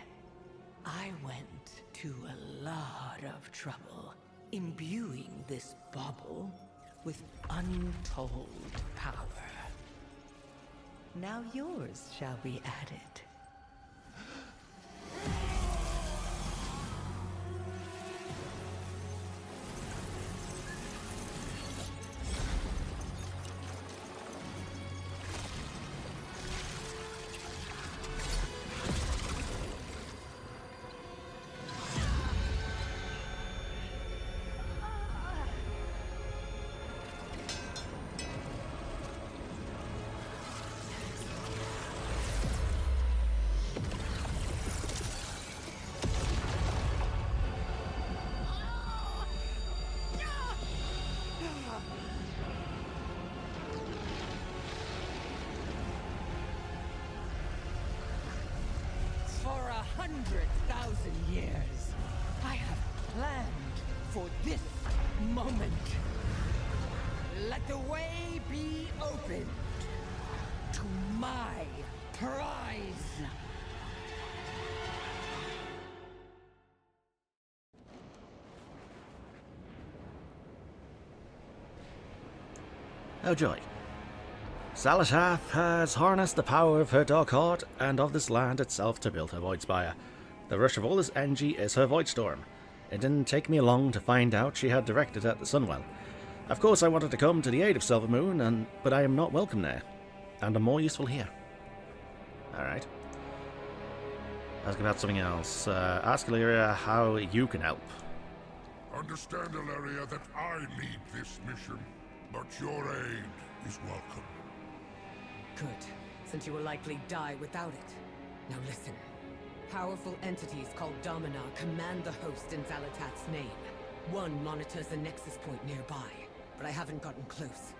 I went to a lot of trouble imbuing this bauble with untold power. Now yours shall be added. For 100,000 years, I have planned for this moment. Let the way be opened to my prize. Oh joy. Xal'atath has harnessed the power of her Dark Heart and of this land itself to build her Void Spire. The rush of all this energy is her Voidstorm. It didn't take me long to find out she had directed at the Sunwell. Of course I wanted to come to the aid of Silvermoon, but I am not welcome there, and I'm more useful here. Alright. Ask about something else. Ask Alira how you can help. Understand, Alaria, that I lead this mission, but your aid is welcome. Good, since you will likely die without it. Now listen. Powerful entities called Dominar command the host in Xal'atath's name. One monitors the nexus point nearby, but I haven't gotten close.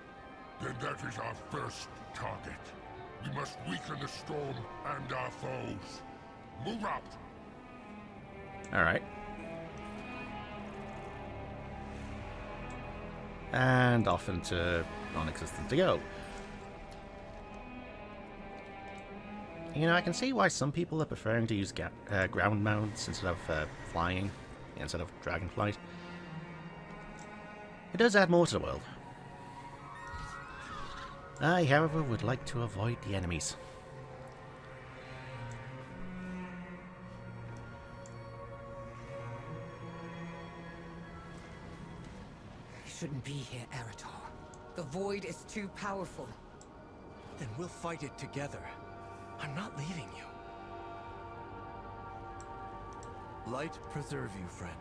Then that is our first target. We must weaken the storm and our foes. Move out! Alright. And off into non-existent to go. You know, I can see why some people are preferring to use ground mounts instead of flying, instead of dragonflight. It does add more to the world. I, however, would like to avoid the enemies. shouldn't be here, Eretor. The Void is too powerful. Then we'll fight it together. I'm not leaving you. Light preserve you, friend.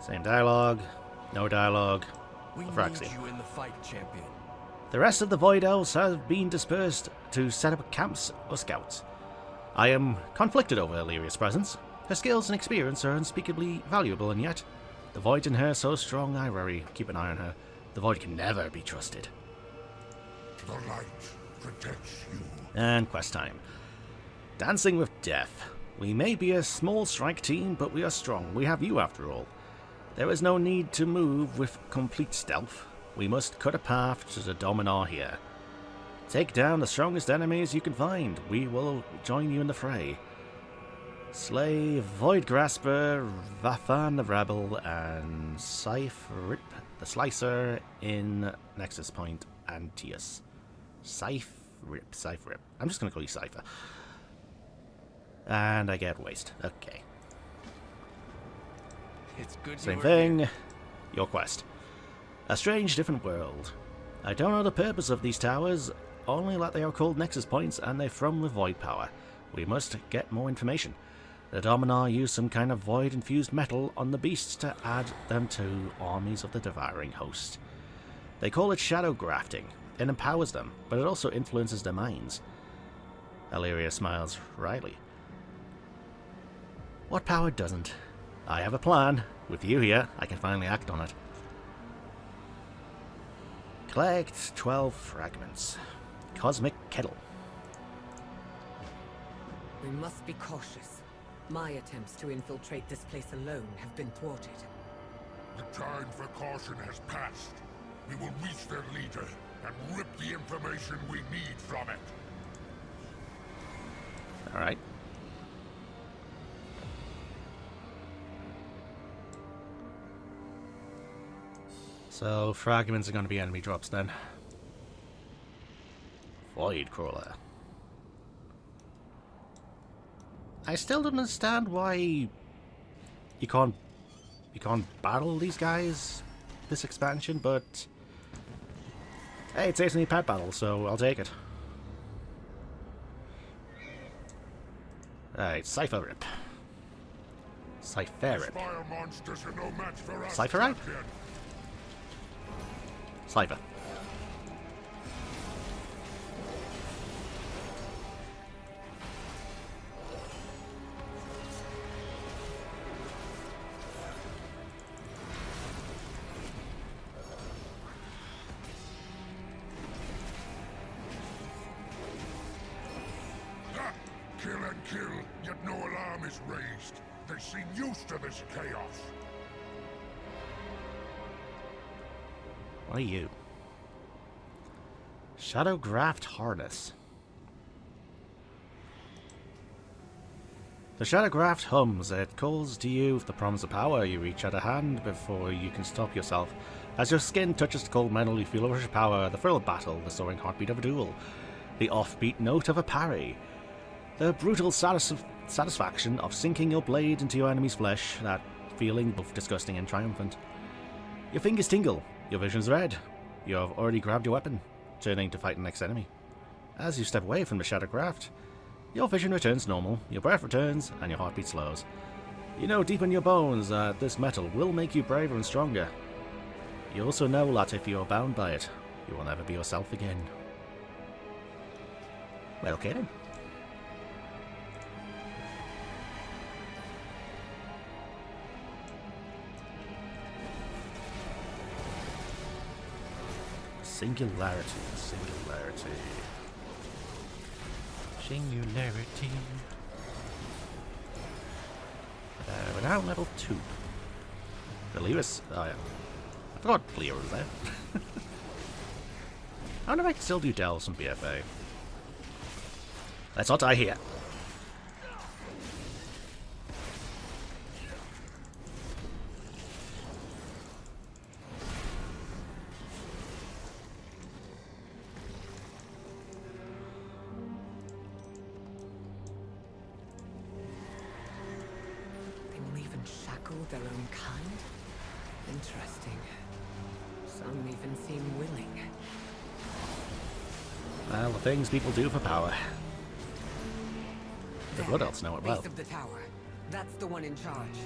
Same dialogue. No dialogue. We need Lefraxian. you in the fight, champion. The rest of the Void Elves have been dispersed to set up camps or scouts. I am conflicted over Illyria's presence. Her skills and experience are unspeakably valuable, and yet the Void in her so strong I worry. Keep an eye on her. The Void can never be trusted. The light protects you. And quest time. Dancing with Death. We may be a small strike team, but we are strong. We have you after all. There is no need to move with complete stealth. We must cut a path to the Dominar here. Take down the strongest enemies you can find. We will join you in the fray. Slay Void Grasper, Vathan the Rebel, and Scythe Rip the Slicer in Nexus Point Antius. Scythe Rip. I'm just going to call you Cypher. And I get Waste. Okay. It's good. Same thing. Your quest. A strange, different world. I don't know the purpose of these towers, only that they are called Nexus Points and they're from the Void power. We must get more information. The Dominar use some kind of Void-infused metal on the beasts to add them to armies of the Devouring Host. They call it shadow grafting. It empowers them, but it also influences their minds. Illyria smiles wryly. What power doesn't? I have a plan. With you here, I can finally act on it. Collect 12 fragments. Cosmic Kettle. We must be cautious. My attempts to infiltrate this place alone have been thwarted. The time for caution has passed. We will reach their leader and rip the information we need from it. Alright. So, fragments are going to be enemy drops then. Void Crawler. I still don't understand why you can't battle these guys this expansion, but hey, it's a pet battle, so I'll take it. Alright, Cypher Rip. Cypher Rip. Cypher right? Cypher. Kill and kill, yet no alarm is raised. They seem used to this chaos. What are you? Shadow Graft Harness. The Shadow Graft hums. It calls to you with the promise of power. You reach out a hand before you can stop yourself. As your skin touches the cold metal, you feel a rush of power, the thrill of battle, the soaring heartbeat of a duel, the offbeat note of a parry, the brutal satisfaction of sinking your blade into your enemy's flesh, that feeling both disgusting and triumphant. Your fingers tingle. Your vision's red. You have already grabbed your weapon, turning to fight the next enemy. As you step away from the Shadow Graft, your vision returns normal, your breath returns, and your heartbeat slows. You know deep in your bones that this metal will make you braver and stronger. You also know that if you are bound by it, you will never be yourself again. Well, okay then. Singularity. We're now level 2. The Lewis. Oh yeah. I forgot Leo was there. I wonder if I can still do Delves from BFA. Let's not die here. They will even shackle their own kind? Interesting. Some even seem willing. Well, the things people do for power. The Blood Elves know it well. Base of the tower. That's the one in charge.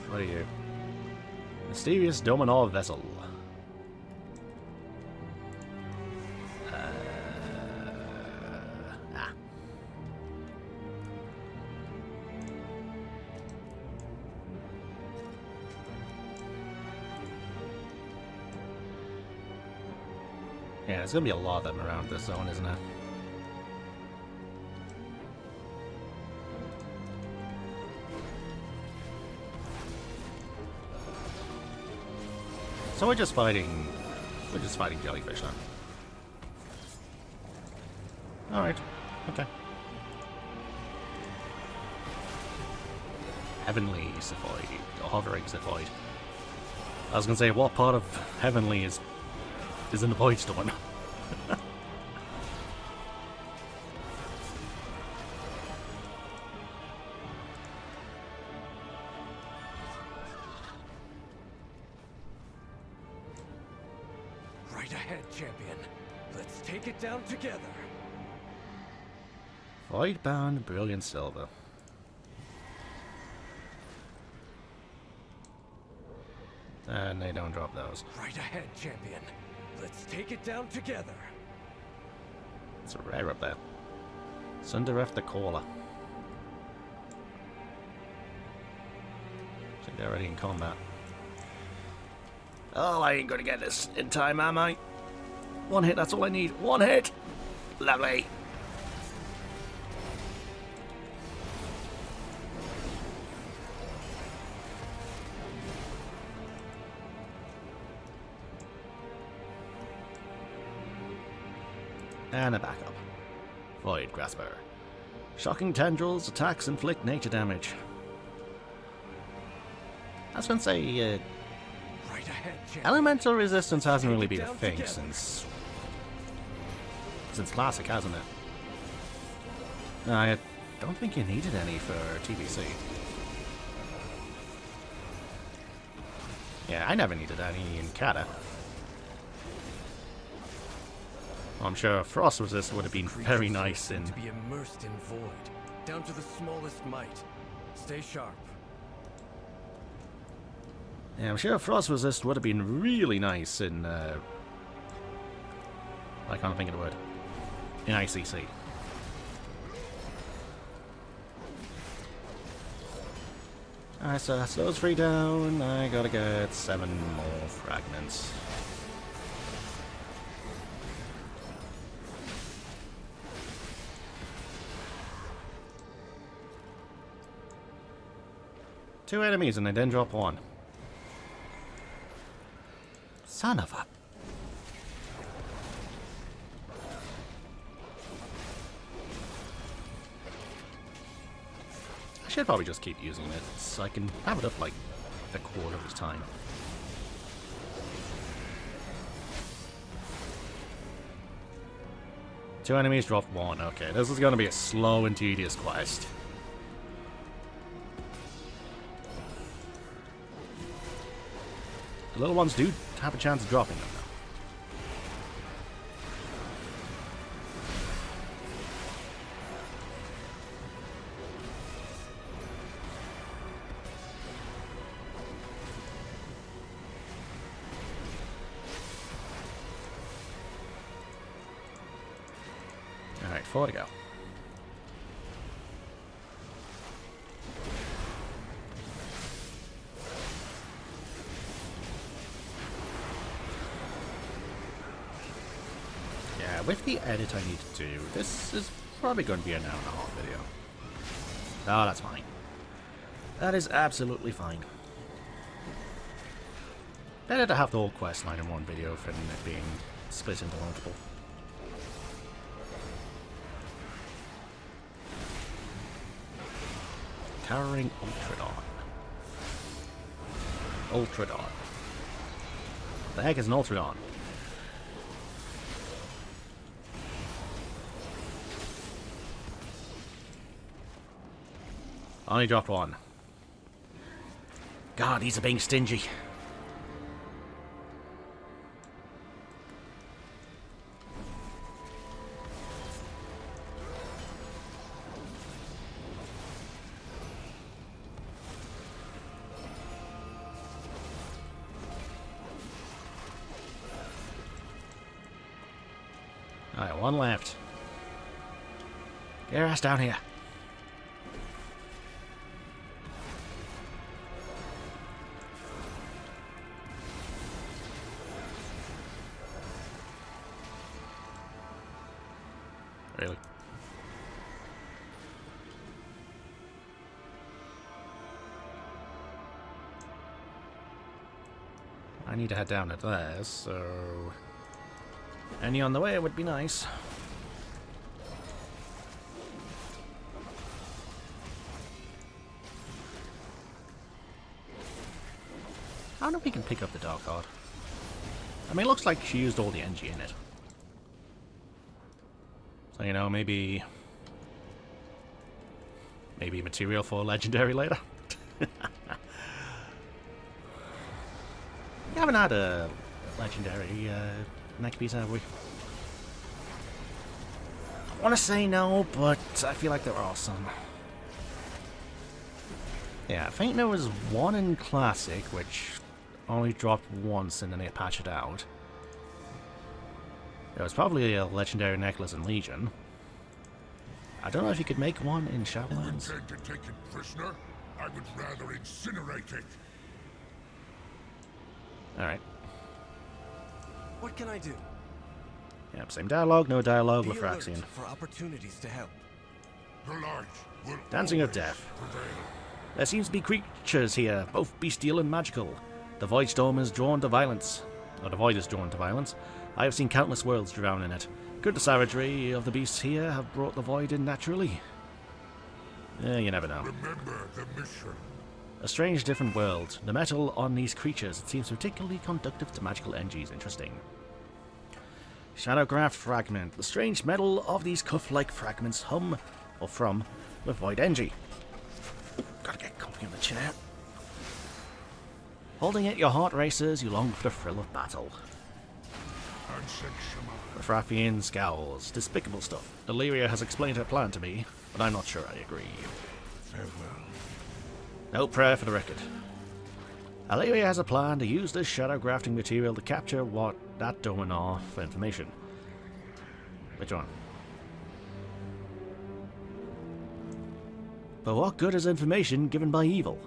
What are you? Mysterious Dominar vessel. Yeah, there's gonna be a lot of them around this zone, isn't there? So we're just fighting jellyfish then. Alright, okay. Heavenly Sephoid, or hovering Sephoid. I was gonna say, what part of Heavenly is in the voidstorm? Right ahead, champion. Let's take it down together. Voidbound Brilliant Silver. And they don't drop those. Right ahead, champion. Let's take it down together. It's a rare up there. Sundereth the Caller. I think they're already in combat. Oh, I ain't gonna get this in time, am I? One hit, that's all I need. One hit! Lovely! And a backup. Void Grasper. Shocking tendrils, attacks inflict nature damage. I was gonna say, right ahead, elemental resistance hasn't really been a thing since Classic, hasn't it? I don't think you needed any for TBC. Yeah, I never needed any in Kata. I'm sure Frost Resist would have been very nice in... To be immersed in void, down to the smallest mite. Stay sharp. Yeah, I'm sure Frost Resist would have been really nice in... I can't think of the word. In ICC. Alright, so that's those 3 down. I gotta get 7 more fragments. Two enemies and I then drop one. Son of a... I should probably just keep using it so I can have it up like a quarter of the time. Two enemies dropped one. Okay, this is going to be a slow and tedious quest. The little ones do have a chance of dropping them, though. Alright, 4 to go. Yeah, with the edit I need to do, this is probably going to be an hour-and-a-half video. Oh, that's fine. That is absolutely fine. Better to have the whole questline in one video than it being split into multiple. Towering Ultradon. Ultradon. What the heck is an Ultradon? Only dropped one. God, these are being stingy. Alright, one left. Get your ass down here. Really? I need to head down to there, so... any on the way would be nice. I don't know if we can pick up the Dark Heart. I mean, it looks like she used all the energy in it. So, you know, maybe material for legendary later. We haven't had a legendary neck piece, have we? I want to say no, but I feel like there are some. Yeah, I think there was one in Classic, which only dropped once and then they patched it out. There was probably a legendary necklace in Legion. I don't know if you could make one in Shadowlands. You intend to take it prisoner? I would rather incinerate it. Alright. What can I do? Yep, same dialogue, no dialogue, Be alert Lefraxian. for opportunities to help. The light will Dancing of always Death. prevail. There seems to be creatures here, both bestial and magical. The voidstorm is drawn to violence. Or the void is drawn to violence. I have seen countless worlds drown in it. Could the savagery of the beasts here have brought the void in naturally? You never know. Remember the mission. A strange, different world. The metal on these creatures, it seems particularly conductive to magical energies. Interesting. Shadowgraph fragment. The strange metal of these cuff-like fragments hum, or from, with void energy. Gotta get comfy on the chair. Holding it, your heart races, you long for the thrill of battle. Lefraxian scowls. Despicable stuff. Illyria has explained her plan to me, but I'm not sure I agree. Farewell. No prayer for the record. Illyria has a plan to use this shadow grafting material to capture what that Dominar for information. Which one? But what good is information given by evil?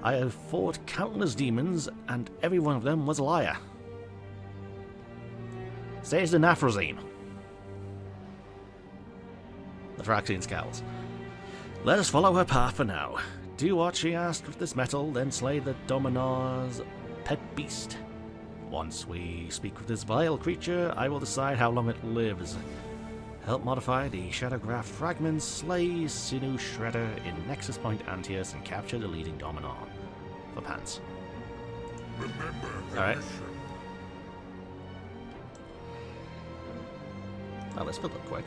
I have fought countless demons, and every one of them was a liar. Says the Naphrazine. The Lefraxian scowls. Let us follow her path for now. Do what she asked with this metal, then slay the Dominar's pet beast. Once we speak with this vile creature, I will decide how long it lives. Help modify the Shadowgraph fragments, slay Sinew Shredder in Nexus Point Antius, and capture the leading Dominar. For pants. Remember the Alright. mission. Oh, this filled up quick.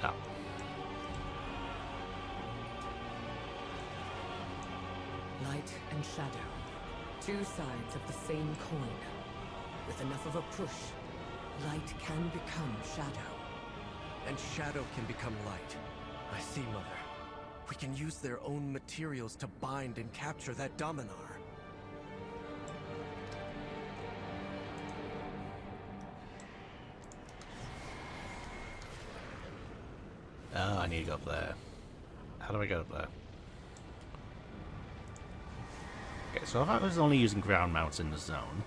Oh. Light and shadow. Two sides of the same coin. With enough of a push, light can become shadow. And shadow can become light. I see, Mother. We can use their own materials to bind and capture that Dominar. Oh, I need to go up there. How do I get up there? Okay, so if I was only using ground mounts in the zone,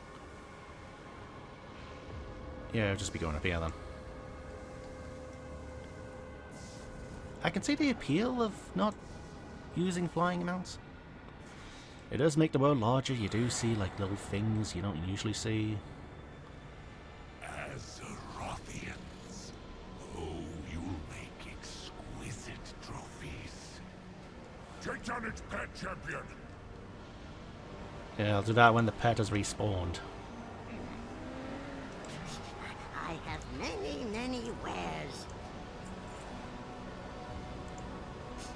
yeah, I'll just be going up here then. I can see the appeal of not using flying mounts. It does make the world larger. You do see like little things you don't usually see. Azerothians. Oh, you'll make exquisite trophies. Take down its pet champion. Yeah, I'll do that when the pet has respawned. I have many, many wares.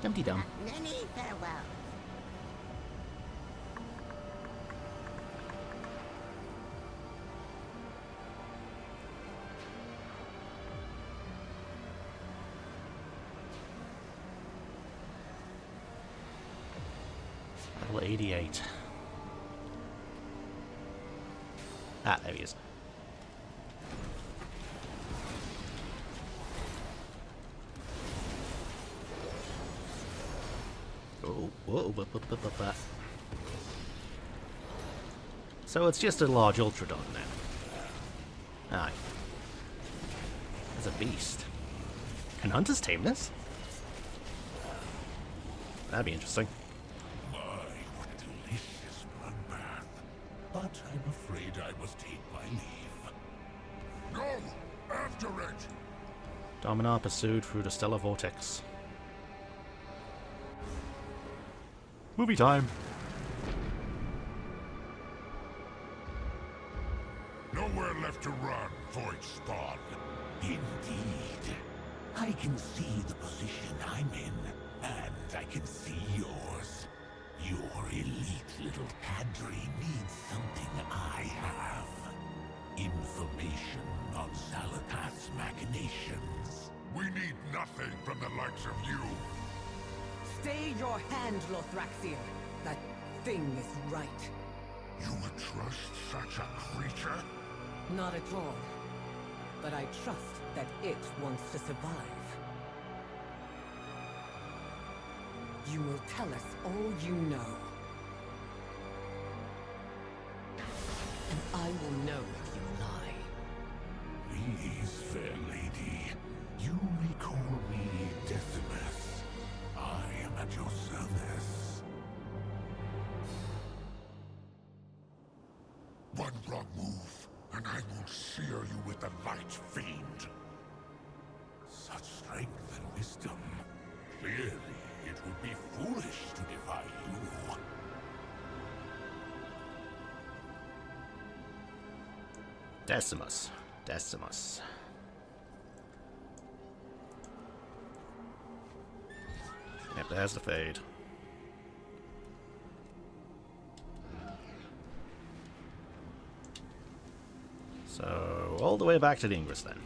Dumpty dum. Many farewells. Level 88. Ah, there he is. Oh, whoa, So it's just a large Ultradon now. Aye. It's a beast. Can hunters tame this? That'd be interesting. My, what delicious bloodbath. But I'm afraid I must take my leave. No! After it! Dominar pursued through the stellar vortex. Movie time! Nowhere left to run, Void Spawn. Indeed. I can see the position I'm in, and I can see yours. Your elite little cadre needs something I have. Information on Xal'atath's machinations. We need nothing from the likes of you. Stay your hand, Lothraxion. That thing is right. You would trust such a creature? Not at all. But I trust that it wants to survive. You will tell us all you know. And I will know if you lie. Please, fair lady, you may call me Decimus. I am at your service. One wrong move, and I will sear you with the Light Fiend. Such strength and wisdom. Clearly, it would be foolish to defy you. Decimus. Decimus. Yep, there's the fade. So, all the way back to the Ingress then.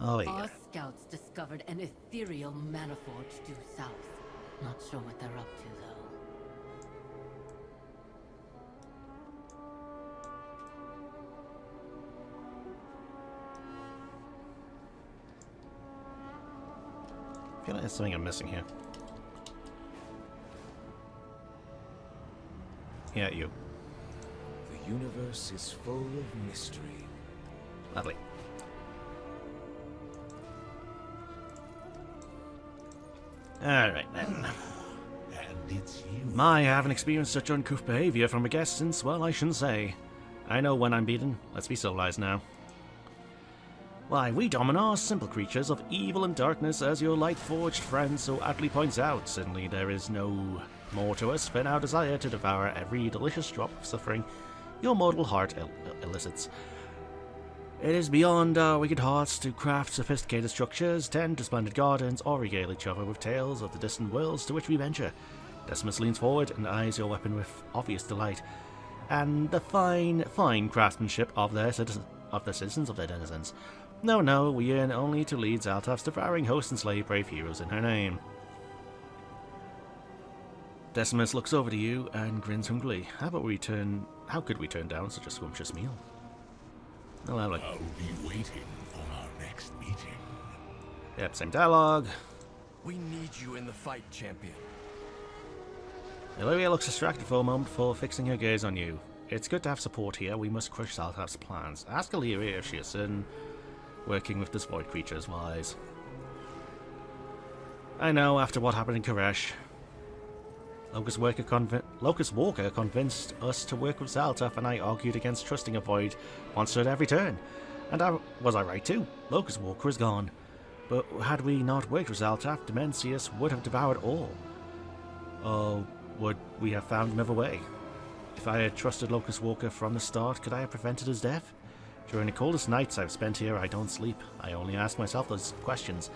Oh, yeah. Our scouts discovered an ethereal manifold due south. Not sure what they're up to, though. I feel like there's something I'm missing here. Yeah, you. The universe is full of mystery. Lovely. Alright then. And it's you. I haven't experienced such uncouth behavior from a guest since, well, I shouldn't say. I know when I'm beaten. Let's be civilized now. Why, we Dominar are simple creatures of evil and darkness, as your light-forged friend so aptly points out. Certainly there is no more to us than our desire to devour every delicious drop of suffering your mortal heart elicits. It is beyond our wicked hearts to craft sophisticated structures, tend to splendid gardens, or regale each other with tales of the distant worlds to which we venture. Decimus leans forward and eyes your weapon with obvious delight, and the fine craftsmanship of the citizens of their denizens. No, we yearn only to lead Xal'atath's devouring host and slay brave heroes in her name. Decimus looks over to you and grins hungrily. How could we turn down such a scrumptious meal? Oh, I'll be waiting for our next meeting. Yep, same dialogue. We need you in the fight, champion. Olivia looks distracted for a moment before fixing her gaze on you. It's good to have support here. We must crush Xal'atath's plans. Ask Olivia if she is certain working with this void creature is wise. I know, after what happened in Koresh. Locust Walker convinced us to work with Xal'atath, and I argued against trusting a void monster at every turn. And was I right too? Locust Walker is gone. But had we not worked with Xal'atath, Dimensius would have devoured all. Or would we have found another way? If I had trusted Locust Walker from the start, could I have prevented his death? During the coldest nights I've spent here, I don't sleep. I only ask myself those questions.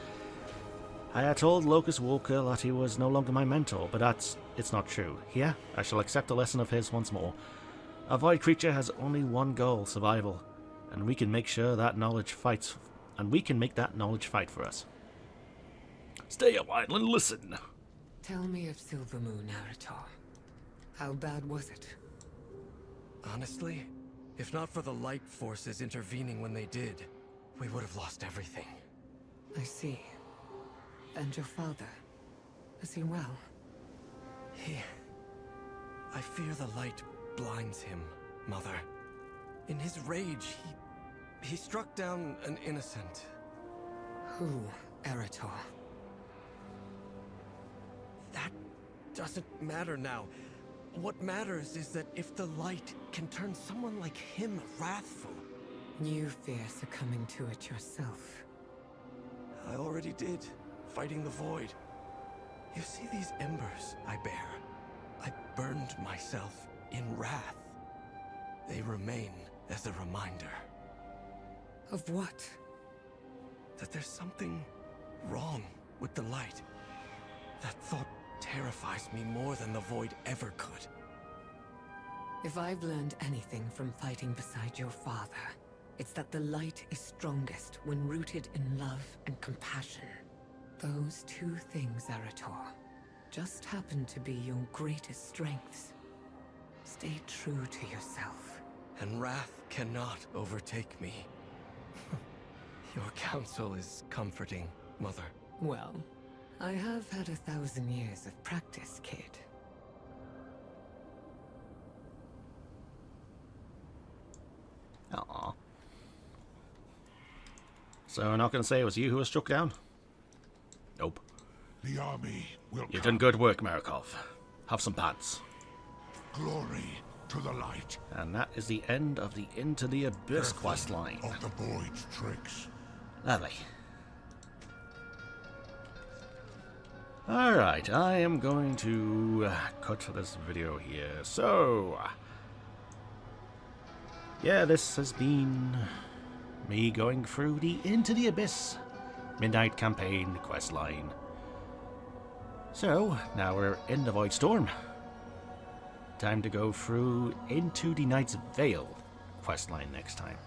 I had told Locust Walker that he was no longer my mentor, but it's not true. Here, I shall accept a lesson of his once more. A void creature has only one goal, survival, and we can make sure that knowledge fights, and we can make that knowledge fight for us. Stay a while and listen. Tell me of Silvermoon, Arator. How bad was it? Honestly, if not for the light forces intervening when they did, we would have lost everything. I see. And your father? Is he well? I fear the light blinds him, Mother. In his rage, he struck down an innocent. Who, Arator? That doesn't matter now. What matters is that if the light can turn someone like him wrathful... You fear succumbing to it yourself. I already did, fighting the void. You see these embers I bear? I burned myself in wrath. They remain as a reminder. Of what? That there's something wrong with the light. That thought terrifies me more than the void ever could. If I've learned anything from fighting beside your father, it's that the light is strongest when rooted in love and compassion. Those two things, Arator, just happen to be your greatest strengths. Stay true to yourself. And wrath cannot overtake me. Your counsel is comforting, Mother. Well, I have had 1,000 years of practice, kid. Aww. So we're not going to say it was you who was struck down? Nope. The army will You've done good work, Marikov. Have some pants. Glory to the light. And that is the end of the Into the Abyss questline. Of the void's tricks. Lovely. Alright, I am going to cut this video here. So, yeah, this has been me going through the Into the Abyss Midnight campaign questline. So, now we're in the Voidstorm. Time to go through Into the Night's Veil questline next time.